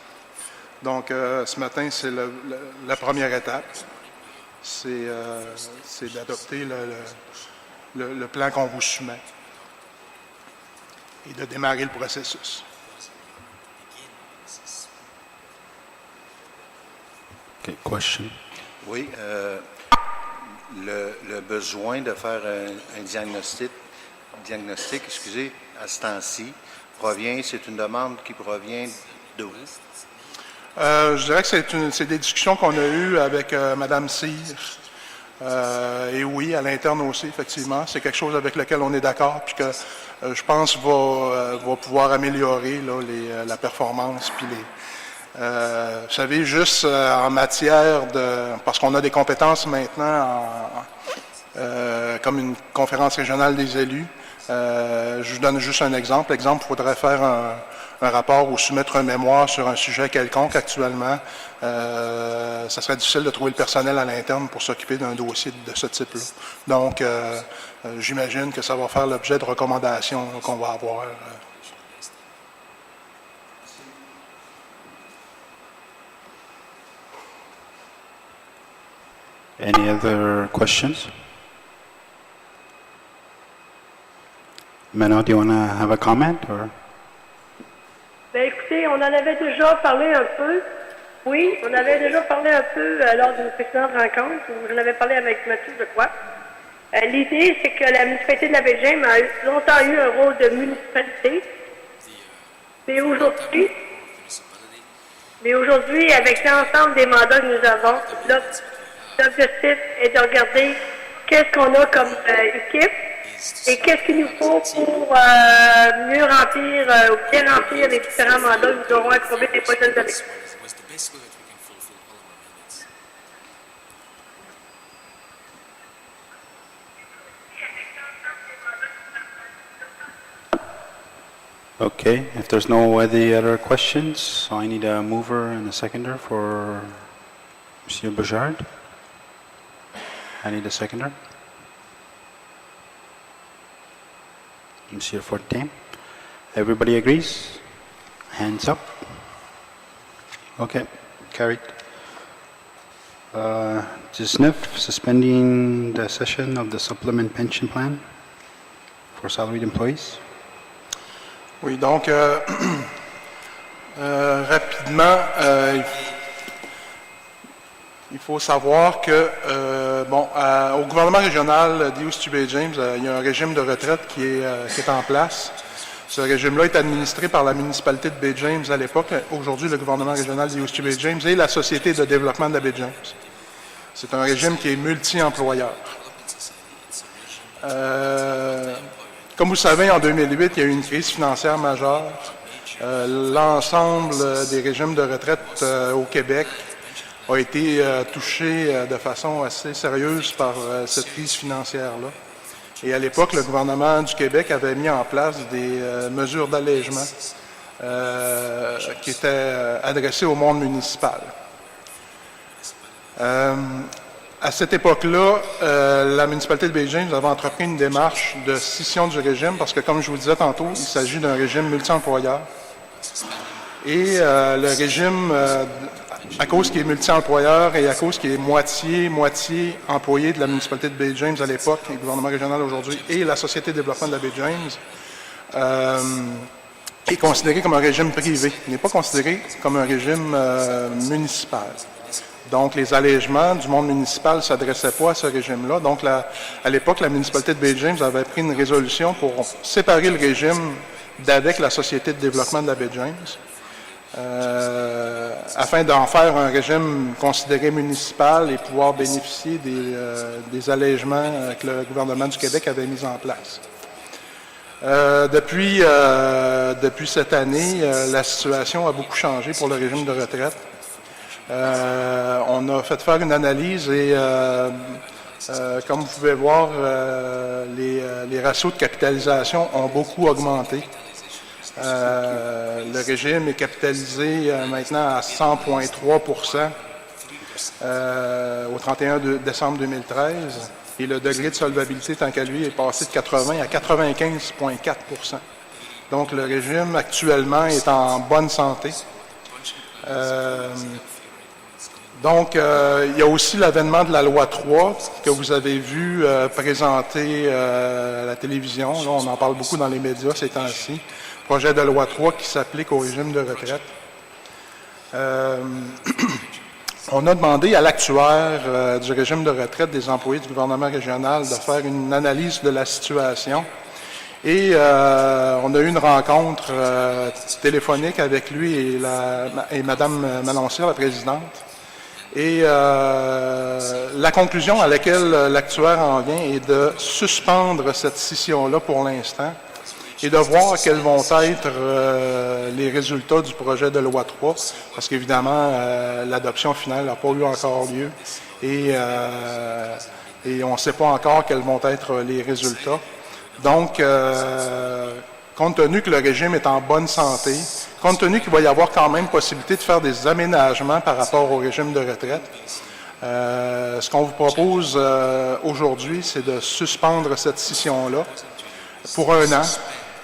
Donc, ce matin, c'est la première étape. C'est d'adopter le plan qu'on vous soumet et de démarrer le processus. Okay, question. Oui. le besoin de faire un diagnostic, à ce temps-ci, c'est une demande qui provient de vous? Je dirais que c'est des discussions qu'on a eues avec Mme Cyr. Et oui, à l'interne aussi, effectivement. C'est quelque chose avec lequel on est d'accord, puis que je pense va pouvoir améliorer là, la performance. Puis vous savez, juste en matière de... Parce qu'on a des compétences maintenant comme une conférence régionale des élus. Je vous donne juste un exemple. Exemple, il faudrait faire un rapport ou soumettre un mémoire sur un sujet quelconque actuellement. Ça serait difficile de trouver le personnel à l'interne pour s'occuper d'un dossier de ce type-là. Donc, j'imagine que ça va faire l'objet de recommandations qu'on va avoir. Any other questions? Manon, do you want to have a comment? Or? Ben, écoutez, on en avait déjà parlé un peu. Oui, on avait déjà parlé un peu lors d'une précédente rencontre où j'en avais parlé avec Mathieu, je crois. L'idée, c'est que la municipalité de la baie James a longtemps eu un rôle de municipalité. Mais aujourd'hui, avec l'ensemble des mandats que nous avons, l'objectif est de regarder qu'est-ce qu'on a comme équipe et qu'est-ce qu'il nous faut pour mieux remplir ou bien remplir les différents mandats que nous aurons accomplis les prochaines années. Okay, if there's no any other questions, so I need a mover and a seconder for Monsieur Bouchard. I need a seconder. Monsieur Fortin. Everybody agrees? Hands up. Okay, carried. 19, suspending the session of the supplement pension plan for salaried employees. Oui, donc, rapidement, il faut savoir que, au gouvernement régional d'East-Bay-James, il y a un régime de retraite qui est en place. Ce régime-là est administré par la municipalité de Bay-James à l'époque. Aujourd'hui, le gouvernement régional d'East-Bay-James et la Société de développement de la Baie-James. C'est un régime qui est multi-employeur. Comme vous le savez, en 2008, il y a eu une crise financière majeure. L'ensemble des régimes de retraite au Québec a été touché de façon assez sérieuse par cette crise financière-là. Et à l'époque, le gouvernement du Québec avait mis en place des mesures d'allègement qui étaient adressées au monde municipal. À cette époque-là, la municipalité de Baie-James avait entrepris une démarche de scission du régime parce que, comme je vous le disais tantôt, il s'agit d'un régime multi-employeur. Et le régime, à cause qu'il est multi-employeur et à cause qu'il est moitié employé de la municipalité de Baie-James à l'époque, le gouvernement régional aujourd'hui, et la Société de développement de la Baie-James, est considéré comme un régime privé. Il n'est pas considéré comme un régime municipal. Donc, les allègements du monde municipal ne s'adressaient pas à ce régime-là. Donc, à l'époque, la municipalité de Baie-James avait pris une résolution pour séparer le régime d'avec la Société de développement de la Baie-James, afin d'en faire un régime considéré municipal et pouvoir bénéficier des allègements que le gouvernement du Québec avait mis en place. Depuis cette année, la situation a beaucoup changé pour le régime de retraite. On a fait faire une analyse et, comme vous pouvez voir, les ratios de capitalisation ont beaucoup augmenté. Le régime est capitalisé maintenant à 100,3 au 31 décembre 2013 et le degré de solvabilité, tant qu'à lui, est passé de 80 à 95,4 Donc, le régime actuellement est en bonne santé. Donc, il y a aussi l'avènement de la loi 3 que vous avez vu présenter à la télévision. Là, on en parle beaucoup dans les médias ces temps-ci. Projet de loi 3 qui s'applique au régime de retraite. On a demandé à l'actuaire du régime de retraite des employés du gouvernement régional de faire une analyse de la situation. Et on a eu une rencontre téléphonique avec lui et Mme Maloncière, la présidente. Et la conclusion à laquelle l'actuaire en vient est de suspendre cette scission-là pour l'instant et de voir quels vont être les résultats du projet de loi 3, parce qu'évidemment, l'adoption finale n'a pas eu encore lieu et on ne sait pas encore quels vont être les résultats. Donc, compte tenu que le régime est en bonne santé, compte tenu qu'il va y avoir quand même possibilité de faire des aménagements par rapport au régime de retraite, ce qu'on vous propose aujourd'hui, c'est de suspendre cette scission-là pour 1 an.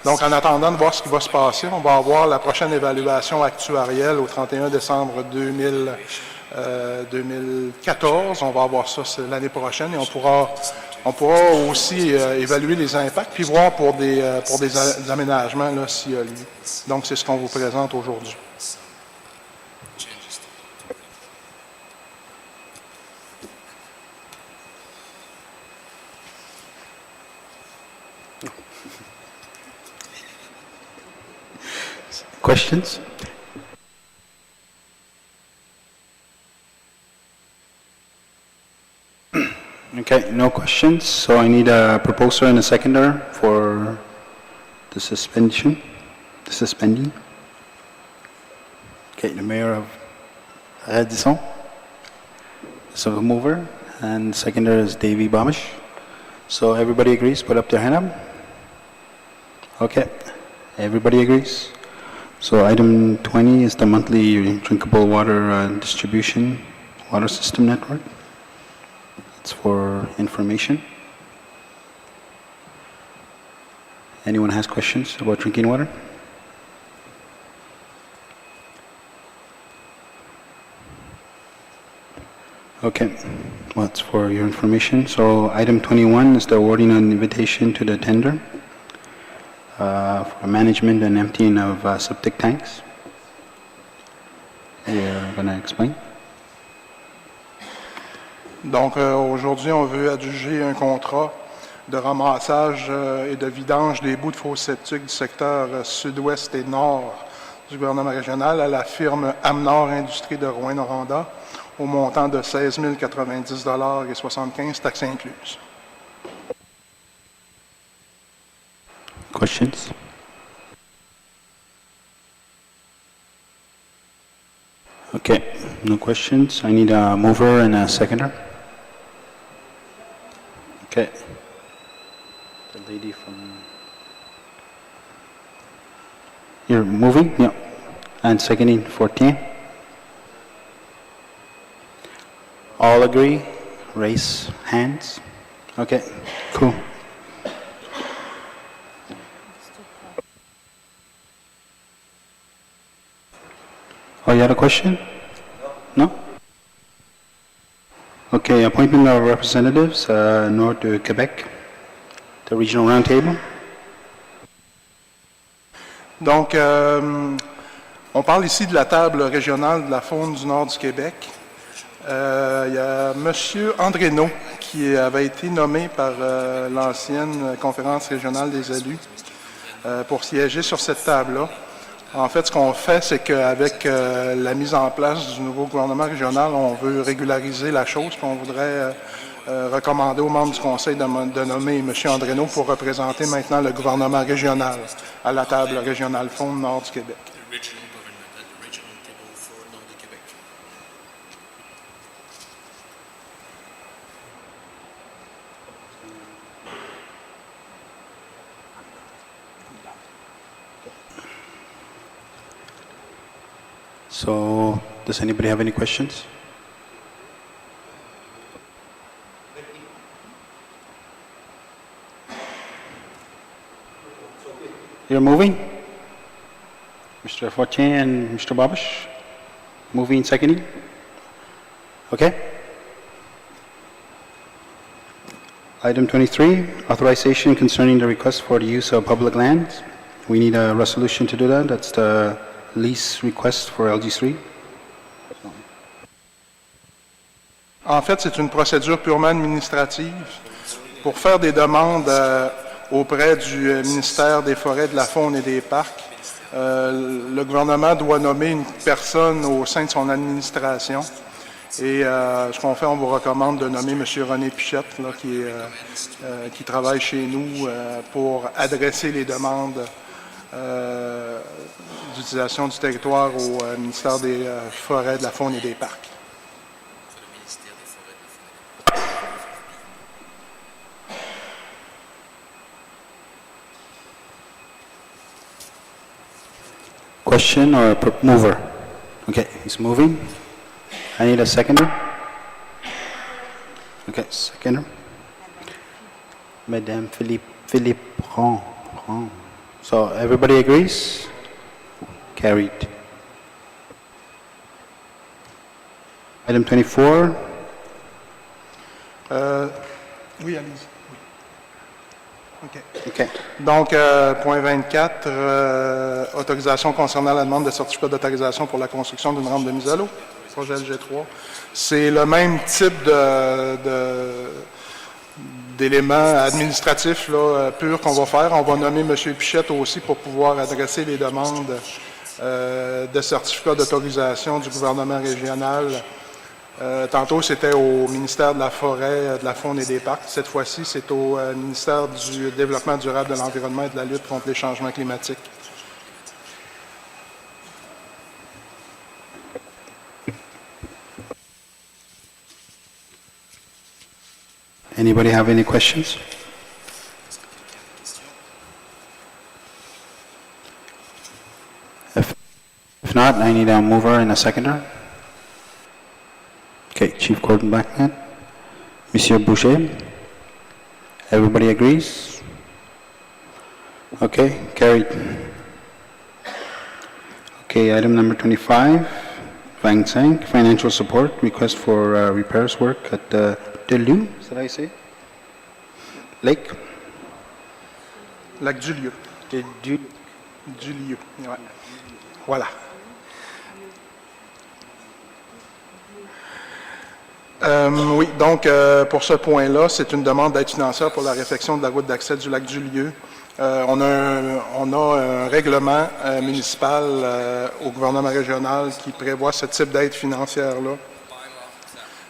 Donc, en attendant de voir ce qui va se passer, on va avoir la prochaine évaluation actuarielle au 31 décembre 2014. On va avoir ça l'année prochaine et on pourra aussi évaluer les impacts puis voir pour des aménagements là, s'il y a lieu. Donc, c'est ce qu'on vous présente aujourd'hui. Questions? Okay, no questions. So I need a proposer and a seconder for the suspension, the suspending. Okay, the mayor of Radisson. So the mover and seconder is Davy Bamish. So everybody agrees, put up their hand up. Okay, everybody agrees. So item 20 is the monthly drinkable water distribution water system network. It's for information. Anyone has questions about drinking water? Okay, well, it's for your information. So item 21 is the awarding an invitation to the tender for management and emptying of septic tanks. We're going to explain. Donc, aujourd'hui, on veut adjuger un contrat de ramassage et de vidange des bouts de fosses septiques du secteur sud-ouest et nord du gouvernement régional à la firme Amnor Industrie de Rouyn-Noranda au montant de 16 090,75 taxes incluses. Questions? Okay, no questions. I need a mover and a seconder. Okay. The lady from... You're moving? Yeah. And seconding 14. All agree? Raise hands. Okay, cool. Oh, you had a question? No? Okay, appointment of representatives, Nord de Québec, the regional roundtable. Donc, on parle ici de la table régionale de la faune du nord du Québec. Il y a M. Andrénaud qui avait été nommé par l'ancienne conférence régionale des élus pour siéger sur cette table-là. En fait, ce qu'on fait, c'est qu'avec la mise en place du nouveau gouvernement régional, on veut régulariser la chose, puis on voudrait recommander aux membres du conseil de nommer M. Andrénaud pour représenter maintenant le gouvernement régional à la table régionale faune nord du Québec. So, does anybody have any questions? You're moving? Mr. Fortin and Mr. Babish? Moving, seconding? Okay. Item 23, authorization concerning the request for the use of public lands. We need a resolution to do that. That's the lease request for LG3. En fait, c'est une procédure purement administrative. Pour faire des demandes auprès du ministère des Forêts, de la Faune et des Parcs, le gouvernement doit nommer une personne au sein de son administration. Et ce qu'on fait, on vous recommande de nommer M. René Pichette, là, qui travaille chez nous pour adresser les demandes d'utilisation du territoire au ministère des Forêts, de la Faune et des Parcs. Question or mover? Okay, he's moving. I need a seconder. Okay, seconder. Madame Philippe Ron. So everybody agrees? Carried. Item 24. Oui, allez-y. OK. Okay. Donc, point 24, autorisation concernant la demande de certificat d'autorisation pour la construction d'une rampe de mise à l'eau, projet LG3. C'est le même type d'éléments administratifs là, purs qu'on va faire. On va nommer M. Pichette aussi pour pouvoir adresser les demandes de certificat d'autorisation du gouvernement régional. Tantôt, c'était au ministère de la Forêt, de la Faune et des Parcs. Cette fois-ci, c'est au ministère du Développement durable de l'Environnement et de la lutte contre les changements climatiques. Anybody have any questions? If not, I need a mover and a seconder. Okay, Chief Gordon Blackman. Monsieur Boucher. Everybody agrees? Okay, carried. Okay, item number 25, Vang Sang, financial support, request for repairs work at Delu, did I say? Lake? Lac du Lieu. Du Lieu, ouais. Voilà. Oui, donc pour ce point-là, c'est une demande d'aide financière pour la réfection de la route d'accès du lac du Lieu. On a un règlement municipal au gouvernement régional qui prévoit ce type d'aide financière-là.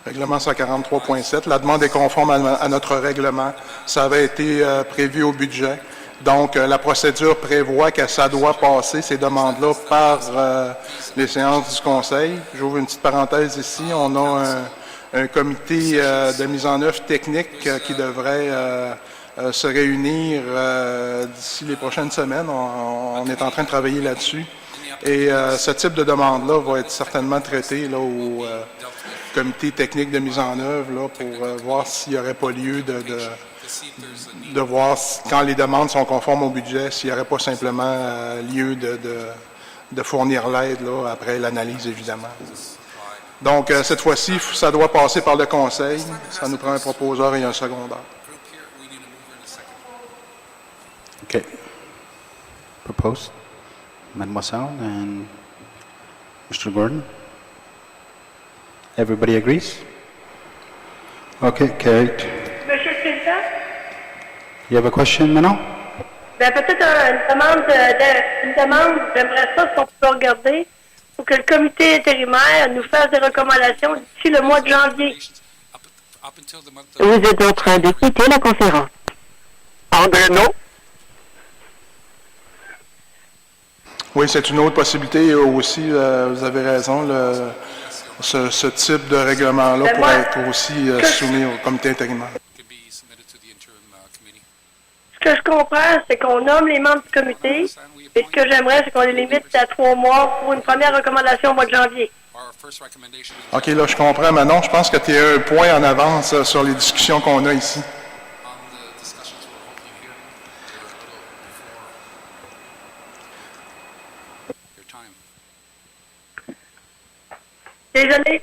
Règlement 143.7. La demande est conforme à notre règlement. Ça avait été prévu au budget. Donc, la procédure prévoit que ça doit passer, ces demandes-là, par les séances du Conseil. J'ouvre une petite parenthèse ici. On a un comité de mise en œuvre technique qui devrait se réunir d'ici les prochaines semaines. On est en train de travailler là-dessus. Et ce type de demande-là va être certainement traité là, au comité technique de mise en œuvre là, pour voir s'il n'y aurait pas lieu de voir quand les demandes sont conformes au budget, s'il n'y aurait pas simplement lieu de fournir l'aide là, après l'analyse, évidemment. Donc, cette fois-ci, ça doit passer par le Conseil. Ça nous prend un proposeur et un secondaire. Okay. Proposed. Mademoiselle and Mr. Gordon. Everybody agrees? Okay, carried. Monsieur le Président? You have a question, Manon? Ben, peut-être une demande, j'aimerais ça, si on peut regarder, pour que le comité intérimaire nous fasse des recommandations d'ici le mois de janvier. Vous êtes en train de quitter la conférence. André, non? Oui, c'est une autre possibilité aussi. Vous avez raison. Ce type de règlement-là pourrait être aussi soumis au comité intérimaire. Ce que je comprends, c'est qu'on nomme les membres du comité, et ce que j'aimerais, c'est qu'on les limite à 3 mois pour une première recommandation au mois de janvier. OK, là, je comprends, Manon. Je pense que tu es un point en avance sur les discussions qu'on a ici. Désolé.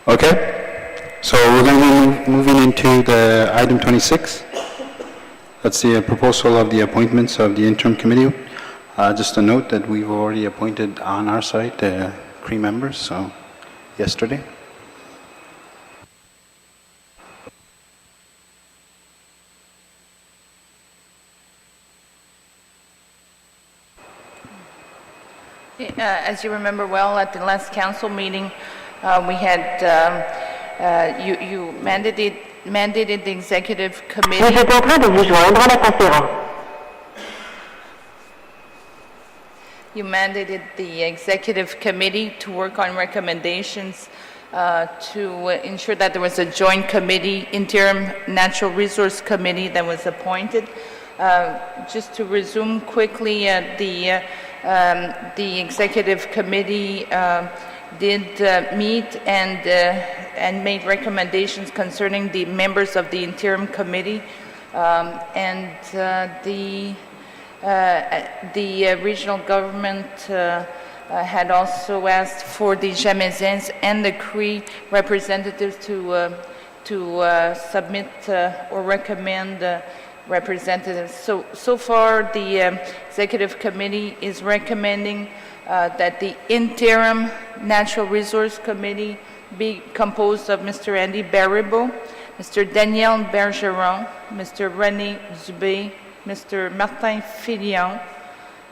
Okay. So we're going to be moving into the item 26. That's the proposal of the appointments of the interim committee. Just a note that we've already appointed on our side 3 members, so yesterday. As you remember well, at the last council meeting, we had, you mandated the executive committee. Vous êtes en train de vous joindre à la conférence. You mandated the executive committee to work on recommendations to ensure that there was a joint committee, interim natural resource committee that was appointed. Just to resume quickly, the executive committee did meet and made recommendations concerning the members of the interim committee, and the regional government had also asked for the Jamaisiens and the Cree representatives to submit or recommend representatives. So far, the executive committee is recommending that the interim natural resource committee be composed of Mr. Andy Baribeau, Mr. Daniel Bergeron, Mr. René Dubé, Mr. Martin Filion,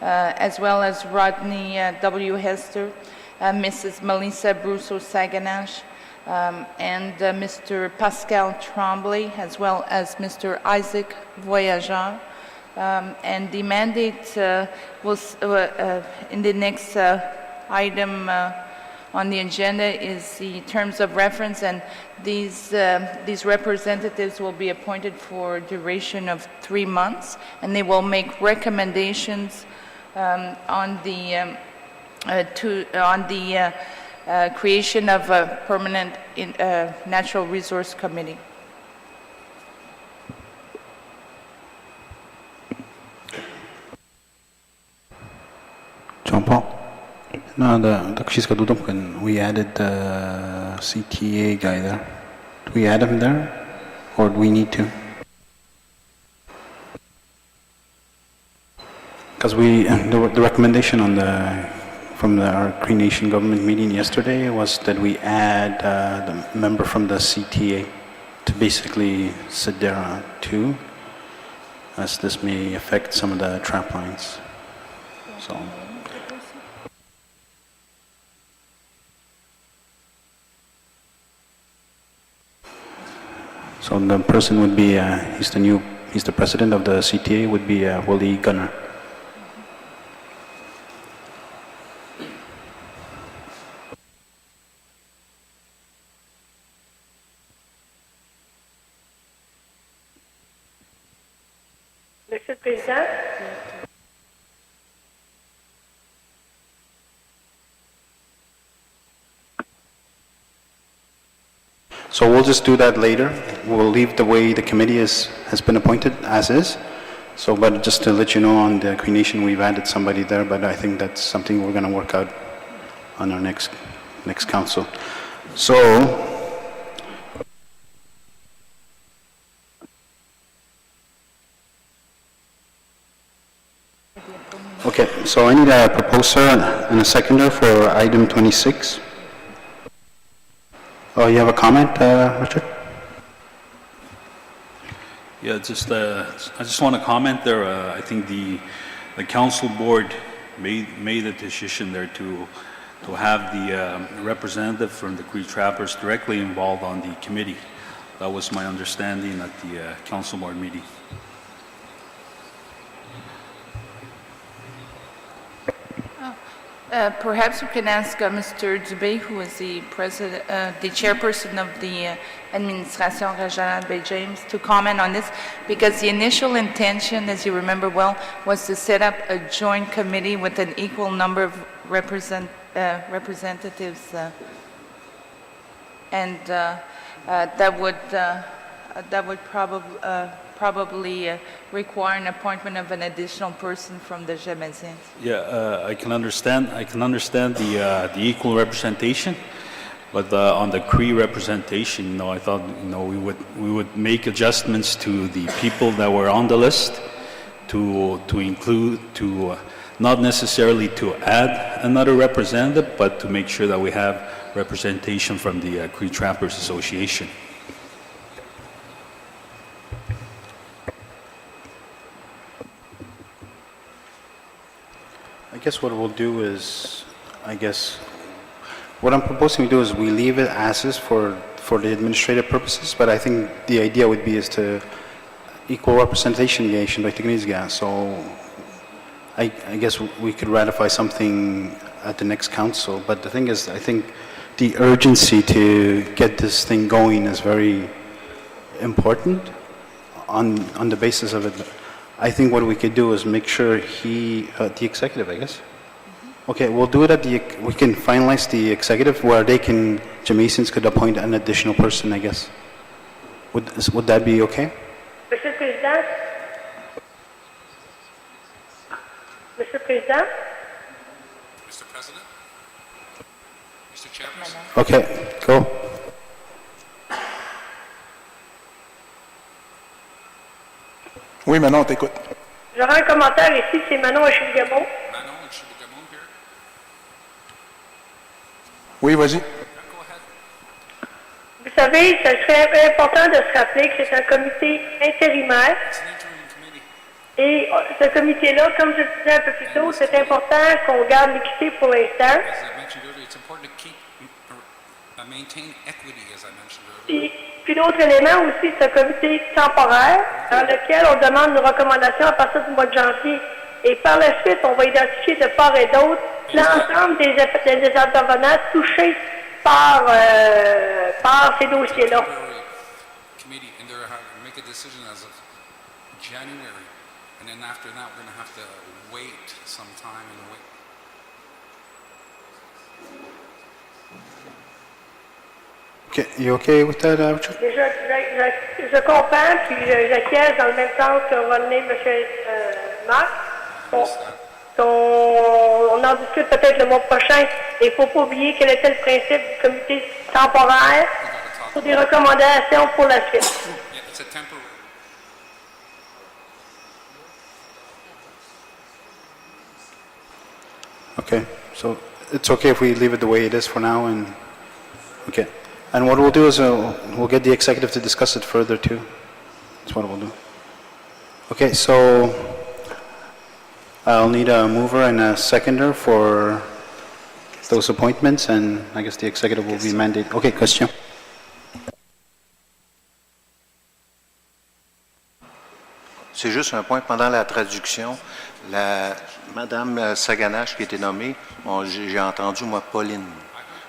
as well as Rodney W. Hester, Mrs. Melissa Brousseau-Saganache, and Mr. Pascal Tremblay, as well as Mr. Isaac Voyageur. And the mandate was in the next item on the agenda is the terms of reference, and these representatives will be appointed for a duration of 3 months, and they will make recommendations on the creation of a permanent natural resource committee. John Paul? No, she's got we added the CTA guy there. Do we add him there, or do we need to? Because the recommendation on from our Cree Nation government meeting yesterday was that we add the member from the CTA to basically sit there too, as this may affect some of the trap lines. So the person would be, he's the president of the CTA, would be Willie Gunner. Monsieur le Président. So we'll just do that later. We'll leave the way the committee has been appointed as is. So, but just to let you know, on the Cree Nation, we've added somebody there, but I think that's something we're going to work out on our next council. So, okay, so I need a proposer and a seconder for item 26. Oh, you have a comment, Richard? Yeah, I just want to comment there. I think the council board made a decision there to have the representative from the Cree Trappers directly involved on the committee. That was my understanding at the council board meeting. Perhaps we can ask Mr. Dubé, who is the chairperson of the Administration Régionale Baie-James, to comment on this, because the initial intention, as you remember well, was to set up a joint committee with an equal number of representatives, and that would probably require an appointment of an additional person from the Jamaisiens. Yeah, I can understand the equal representation, but on the Cree representation, I thought we would make adjustments to the people that were on the list to include, not necessarily to add another representative, but to make sure that we have representation from the Cree Trappers Association. I guess what we'll do is, what I'm proposing to do is we leave it as is for the administrative purposes, but I think the idea would be is to equal representation gation by techniques. So I guess we could ratify something at the next council, but the thing is, I think the urgency to get this thing going is very important on the basis of it. I think what we could do is make sure the executive, I guess. Okay, we'll do it we can finalize the executive where Jamaisons could appoint an additional person, I guess. Would that be okay? Monsieur le Président? Monsieur le Président? Mr. President? Mr. Chairperson? Okay, go. Oui, Manon, on t'écoute. J'aurais un commentaire ici, c'est Manon Chibougamau. Oui, vas-y. Vous savez, ce serait important de se rappeler que c'est un comité intérimaire. Et ce comité-là, comme je le disais un peu plus tôt, c'est important qu'on garde l'équité pour l'instant. Puis l'autre élément aussi, c'est un comité temporaire dans lequel on demande une recommandation à partir du mois de janvier. Et par la suite, on va identifier de part et d'autre l'ensemble des intervenants touchés par ces dossiers-là. Okay, you okay with that, Richard? Je comprends, puis j'acquiesce dans le même sens que va donner M. Marc. On en discute peut-être le mois prochain. Il ne faut pas oublier quel était le principe du comité temporaire pour des recommandations pour la suite. Okay, so it's okay if we leave it the way it is for now, and okay. And what we'll do is we'll get the executive to discuss it further too. That's what we'll do. Okay, so I'll need a mover and a seconder for those appointments, and I guess the executive will be mandated. Okay, question. C'est juste un point. Pendant la traduction, Madame Saganache qui a été nommée, j'ai entendu, moi, Pauline.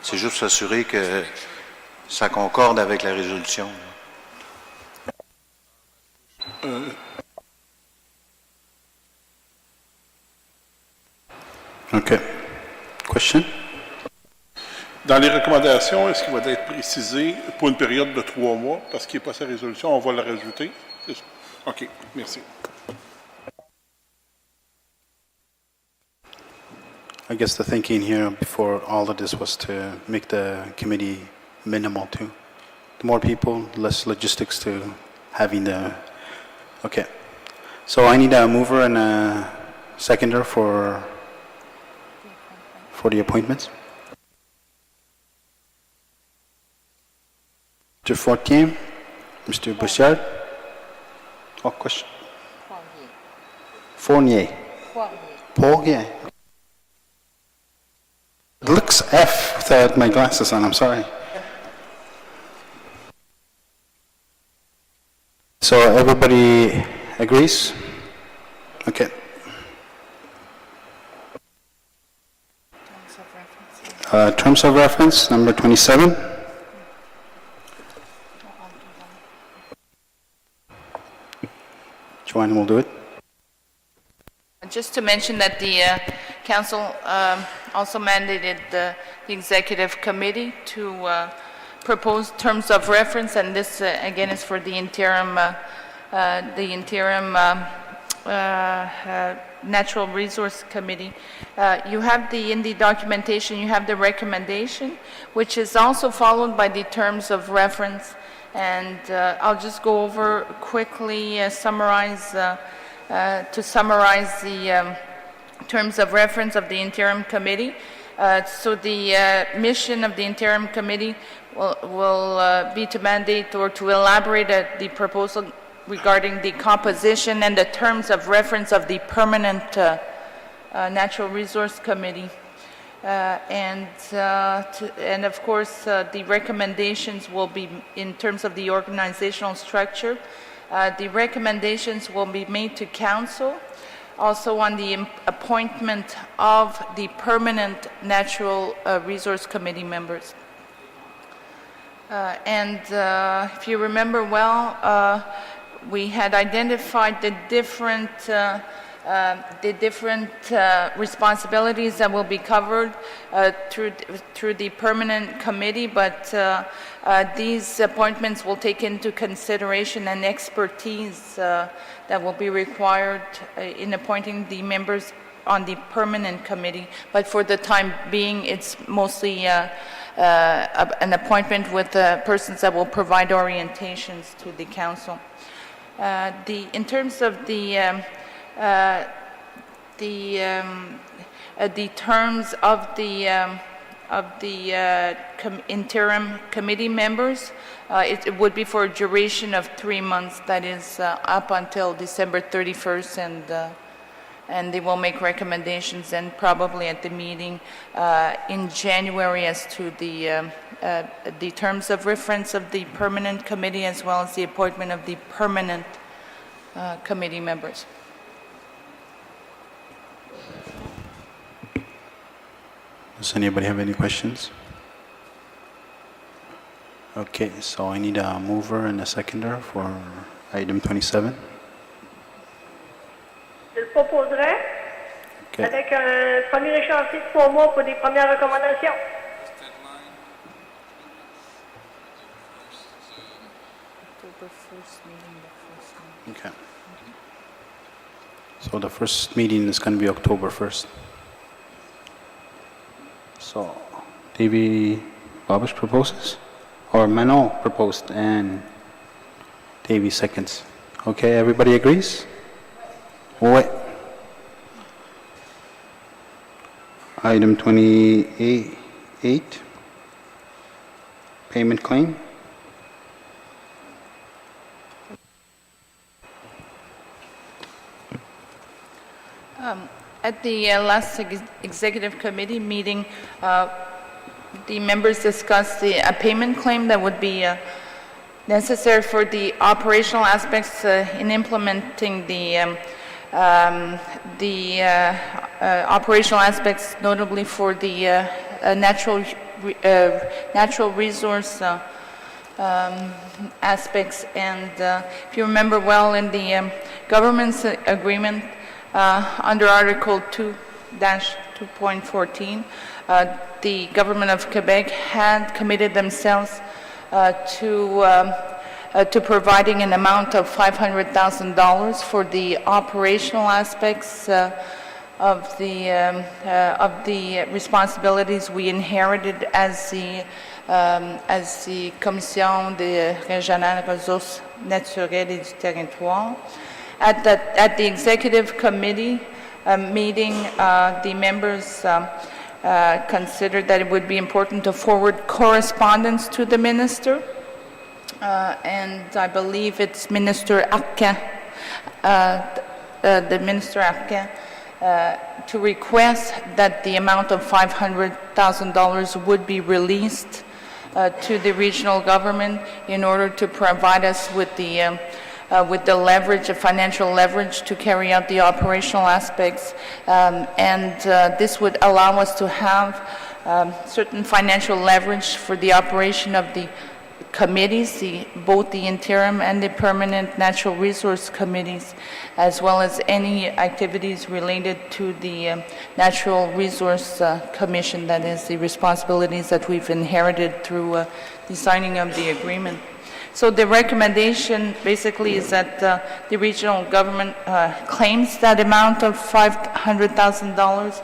C'est juste s'assurer que ça concorde avec la résolution. Okay. Question? Dans les recommandations, est-ce qu'il va être précisé pour une période de 3 mois? Parce qu'il n'est pas sa résolution, on va le rajouter. OK, merci. I guess the thinking here before all of this was to make the committee minimal too. The more people, less logistics to having the... Okay. So I need a mover and a seconder for the appointments. Mr. Fortier, Mr. Bouchard. Oh, question. Fournier. Poirier. It looks F without my glasses on, I'm sorry. So everybody agrees? Okay. Terms of reference, number 27. Joanne will do it. Just to mention that the council also mandated the executive committee to propose terms of reference, and this again is for the interim Natural Resource Committee. You have in the documentation, you have the recommendation, which is also followed by the terms of reference. And I'll just go over quickly, to summarize the terms of reference of the interim committee. So the mission of the interim committee will be to mandate or to elaborate the proposal regarding the composition and the terms of reference of the permanent Natural Resource Committee. And of course, the recommendations will be, in terms of the organizational structure, the recommendations will be made to council, also on the appointment of the permanent Natural Resource Committee members. If you remember well, we had identified the different responsibilities that will be covered through the permanent committee, but these appointments will take into consideration an expertise that will be required in appointing the members on the permanent committee. But for the time being, it's mostly an appointment with persons that will provide orientations to the council. In terms of the terms of the interim committee members, it would be for a duration of 3 months, that is up until December 31st, and they will make recommendations and probably at the meeting in January as to the terms of reference of the permanent committee as well as the appointment of the permanent committee members. Does anybody have any questions? Okay, so I need a mover and a seconder for item 27. Je le proposerai Okay. avec un premier échéancier de 3 mois pour des premières recommandations. Okay. So the first meeting is going to be October 1st. So, Davy Babish proposes? Or Manon proposed and Davy seconds. Okay, everybody agrees? Wait. Item 28, payment claim. At the last executive committee meeting, the members discussed a payment claim that would be necessary for the operational aspects in implementing the operational aspects, notably for the natural resource aspects. And if you remember well, in the government's agreement, under Article 2-2.14, the government of Quebec had committed themselves to providing an amount of $500,000 for the operational aspects of the responsibilities we inherited as the Commission régionale des ressources naturelles et du territoire. At the executive committee meeting, the members considered that it would be important to forward correspondence to the minister, and I believe it's Minister Arcan, the Minister Arcan, to request that the amount of $500,000 would be released to the regional government in order to provide us with the leverage, the financial leverage to carry out the operational aspects. This would allow us to have certain financial leverage for the operation of the committees, both the interim and the permanent natural resource committees, as well as any activities related to the Natural Resource Commission, that is the responsibilities that we've inherited through the signing of the agreement. So the recommendation basically is that the regional government claims that amount of $500,000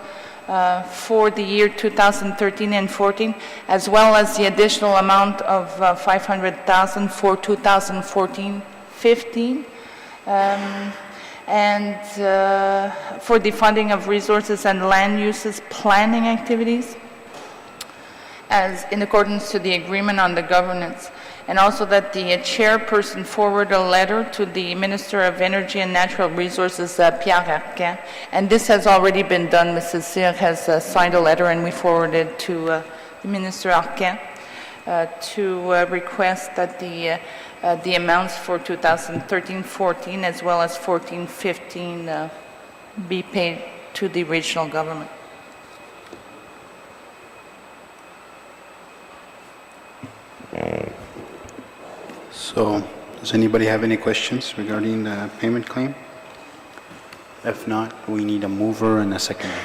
for the year 2013 and 14, as well as the additional amount of $500,000 for 2014-15, and for the funding of resources and land uses planning activities, as in accordance to the agreement on the governance. and also that the chairperson forward a letter to the Minister of Energy and Natural Resources, Pierre Arcan. And this has already been done. Mrs. Cyr has signed a letter, and we forwarded to the Minister Arcan to request that the amounts for 2013-14 as well as 14-15 be paid to the regional government. So, does anybody have any questions regarding the payment claim? If not, we need a mover and a seconder.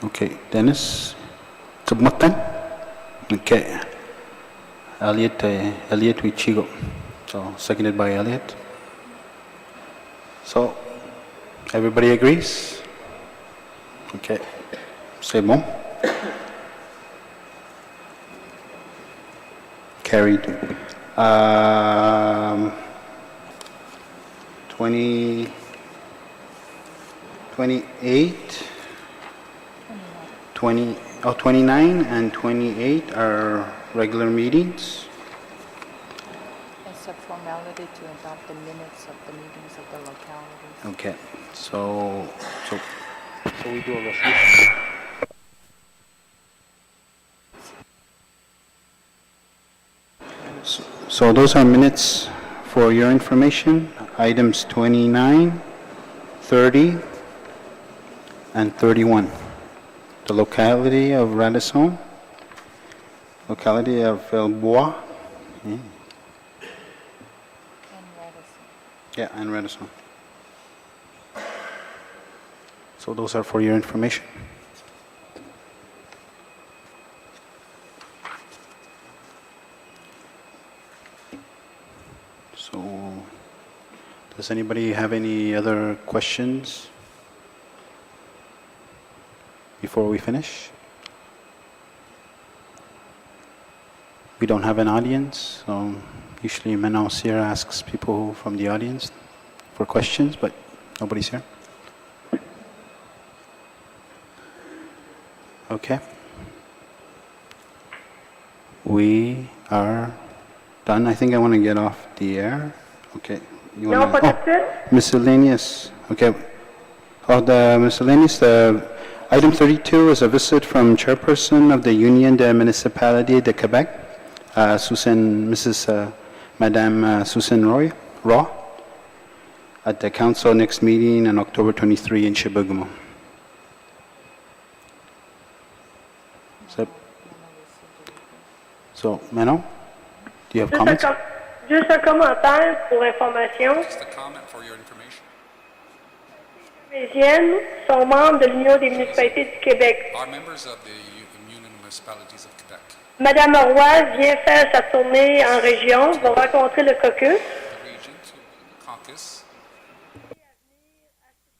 Okay, Dennis, Submatan? Okay. Elliot Wichigo. So, seconded by Elliot. So, everybody agrees? Okay. C'est bon? Carried. 29 and 28 are regular meetings. It's a formality to adopt the minutes of the meetings of the localities. Okay, so we do a resolution. So those are minutes for your information, items 29, 30, and 31. The locality of Radisson, locality of El Bois. Yeah. Yeah, and Radisson. So those are for your information. So, does anybody have any other questions before we finish? We don't have an audience, so usually Manon here asks people from the audience for questions, but nobody's here. Okay. We are done. I think I want to get off the air. Okay. You No, wanna, pas tout de suite. miscellaneous. Okay. Oh, the miscellaneous. Item 32 is a visit from chairperson of the Union de Municipalité de Québec, Madame Susan Raw, at the council next meeting on October 23 in Chibougamau. So, Manon, do you have comments? Juste un commentaire pour information. Just a comment for your information. Les Gémésiennes sont membres de l'Union des municipalités du Québec. Are members of the Union of Municipalities of Quebec. Madame Roy vient faire sa tournée en région, va rencontrer le caucus. The region to caucus.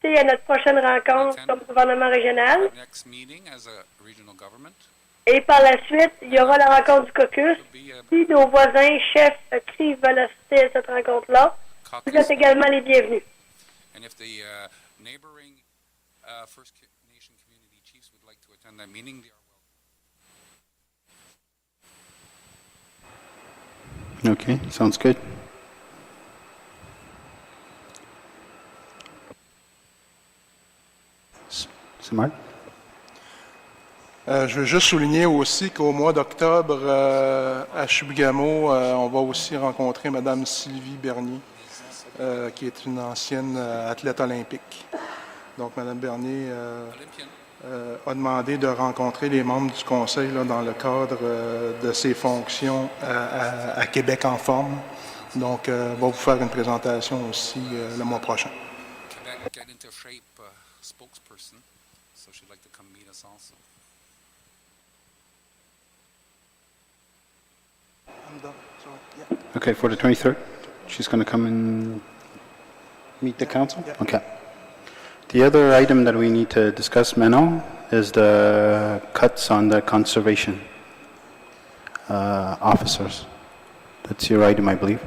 C'est à notre prochaine rencontre comme gouvernement régional. Next meeting as a regional government. Et par la suite, il y aura la rencontre du caucus. Si nos voisins, chefs, CRI veulent assister à cette rencontre-là, vous êtes également les bienvenus. And if the neighboring First Nation community chiefs would like to attend that meeting, they are welcome. Okay, sounds good. Smart? Je veux juste souligner aussi qu'au mois d'octobre, à Chibougamau, on va aussi rencontrer Mme Sylvie Bernier, qui est une ancienne athlète olympique. Donc, Mme Bernier a demandé de rencontrer les membres du conseil là, dans le cadre de ses fonctions à Québec en forme. Donc, va vous faire une présentation aussi le mois prochain. Quebec get into shape spokesperson, so she'd like to come meet us also. I'm done. Sorry. Yeah. Okay, for the 23rd, she's going to come and meet the council? Yeah. Okay. The other item that we need to discuss, Manon, is the cuts on the conservation officers. That's your item, I believe.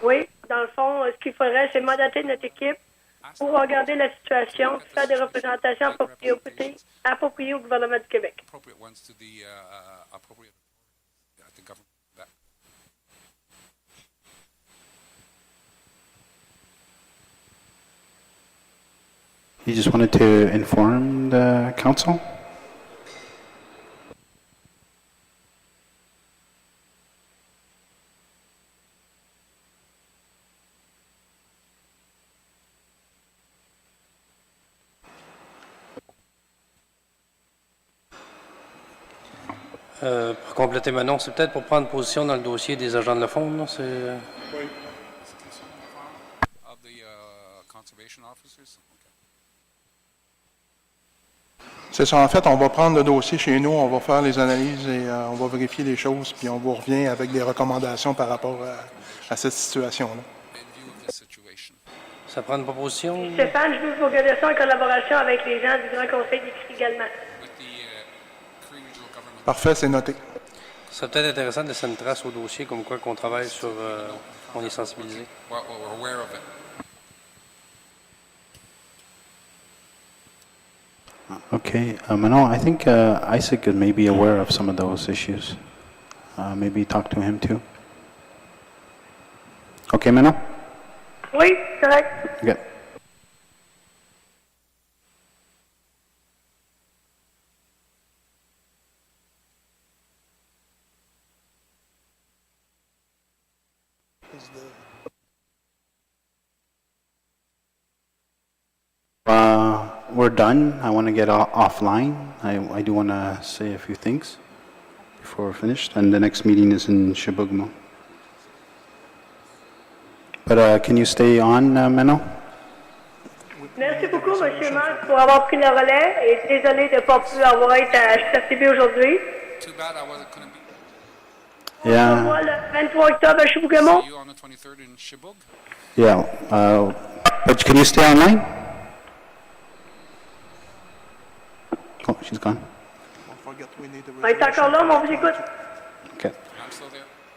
Oui, dans le fond, ce qu'il faudrait, c'est mandater notre équipe pour regarder la situation, faire des représentations appropriées au gouvernement du Québec. You just wanted to inform the council? Pour compléter Manon, c'est peut-être pour prendre position dans le dossier des agents de la faune, non? C'est... Oui. C'est ça. En fait, on va prendre le dossier chez nous, on va faire les analyses et on va vérifier les choses, puis on vous revient avec des recommandations par rapport à cette situation-là. Ça prend une proposition? Stéphane, je veux vous regarder ça en collaboration avec les gens du Grand Conseil des CRI également. Parfait, c'est noté. Ça serait peut-être intéressant de laisser une trace au dossier, comme quoi qu'on travaille sur... on est sensibilisé. Okay, Manon, I think Isaac may be aware of some of those issues. Maybe talk to him too. Okay, Manon? Oui, correct. Okay. We're done. I want to get offline. I do want to say a few things before we're finished, and the next meeting is in Chibougamau. But can you stay on, Manon? Merci beaucoup, M. Marc, pour avoir pris le relais et désolé de ne pas pouvoir avoir été à CRTV aujourd'hui. Yeah. On se voit le 23 octobre à Chibougamau. Yeah. But can you stay online? Oh, she's gone. On est encore là, mais on vous écoute. Okay.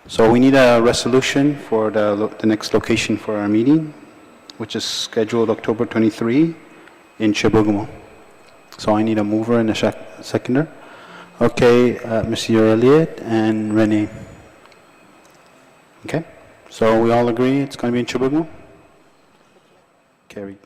So we need a resolution for the next location for our meeting, which is scheduled October 23 in Chibougamau. So I need a mover and a seconder. Okay, Monsieur Elliott and Renee. Okay, so we all agree it's going to be in Chibougamau? Carried.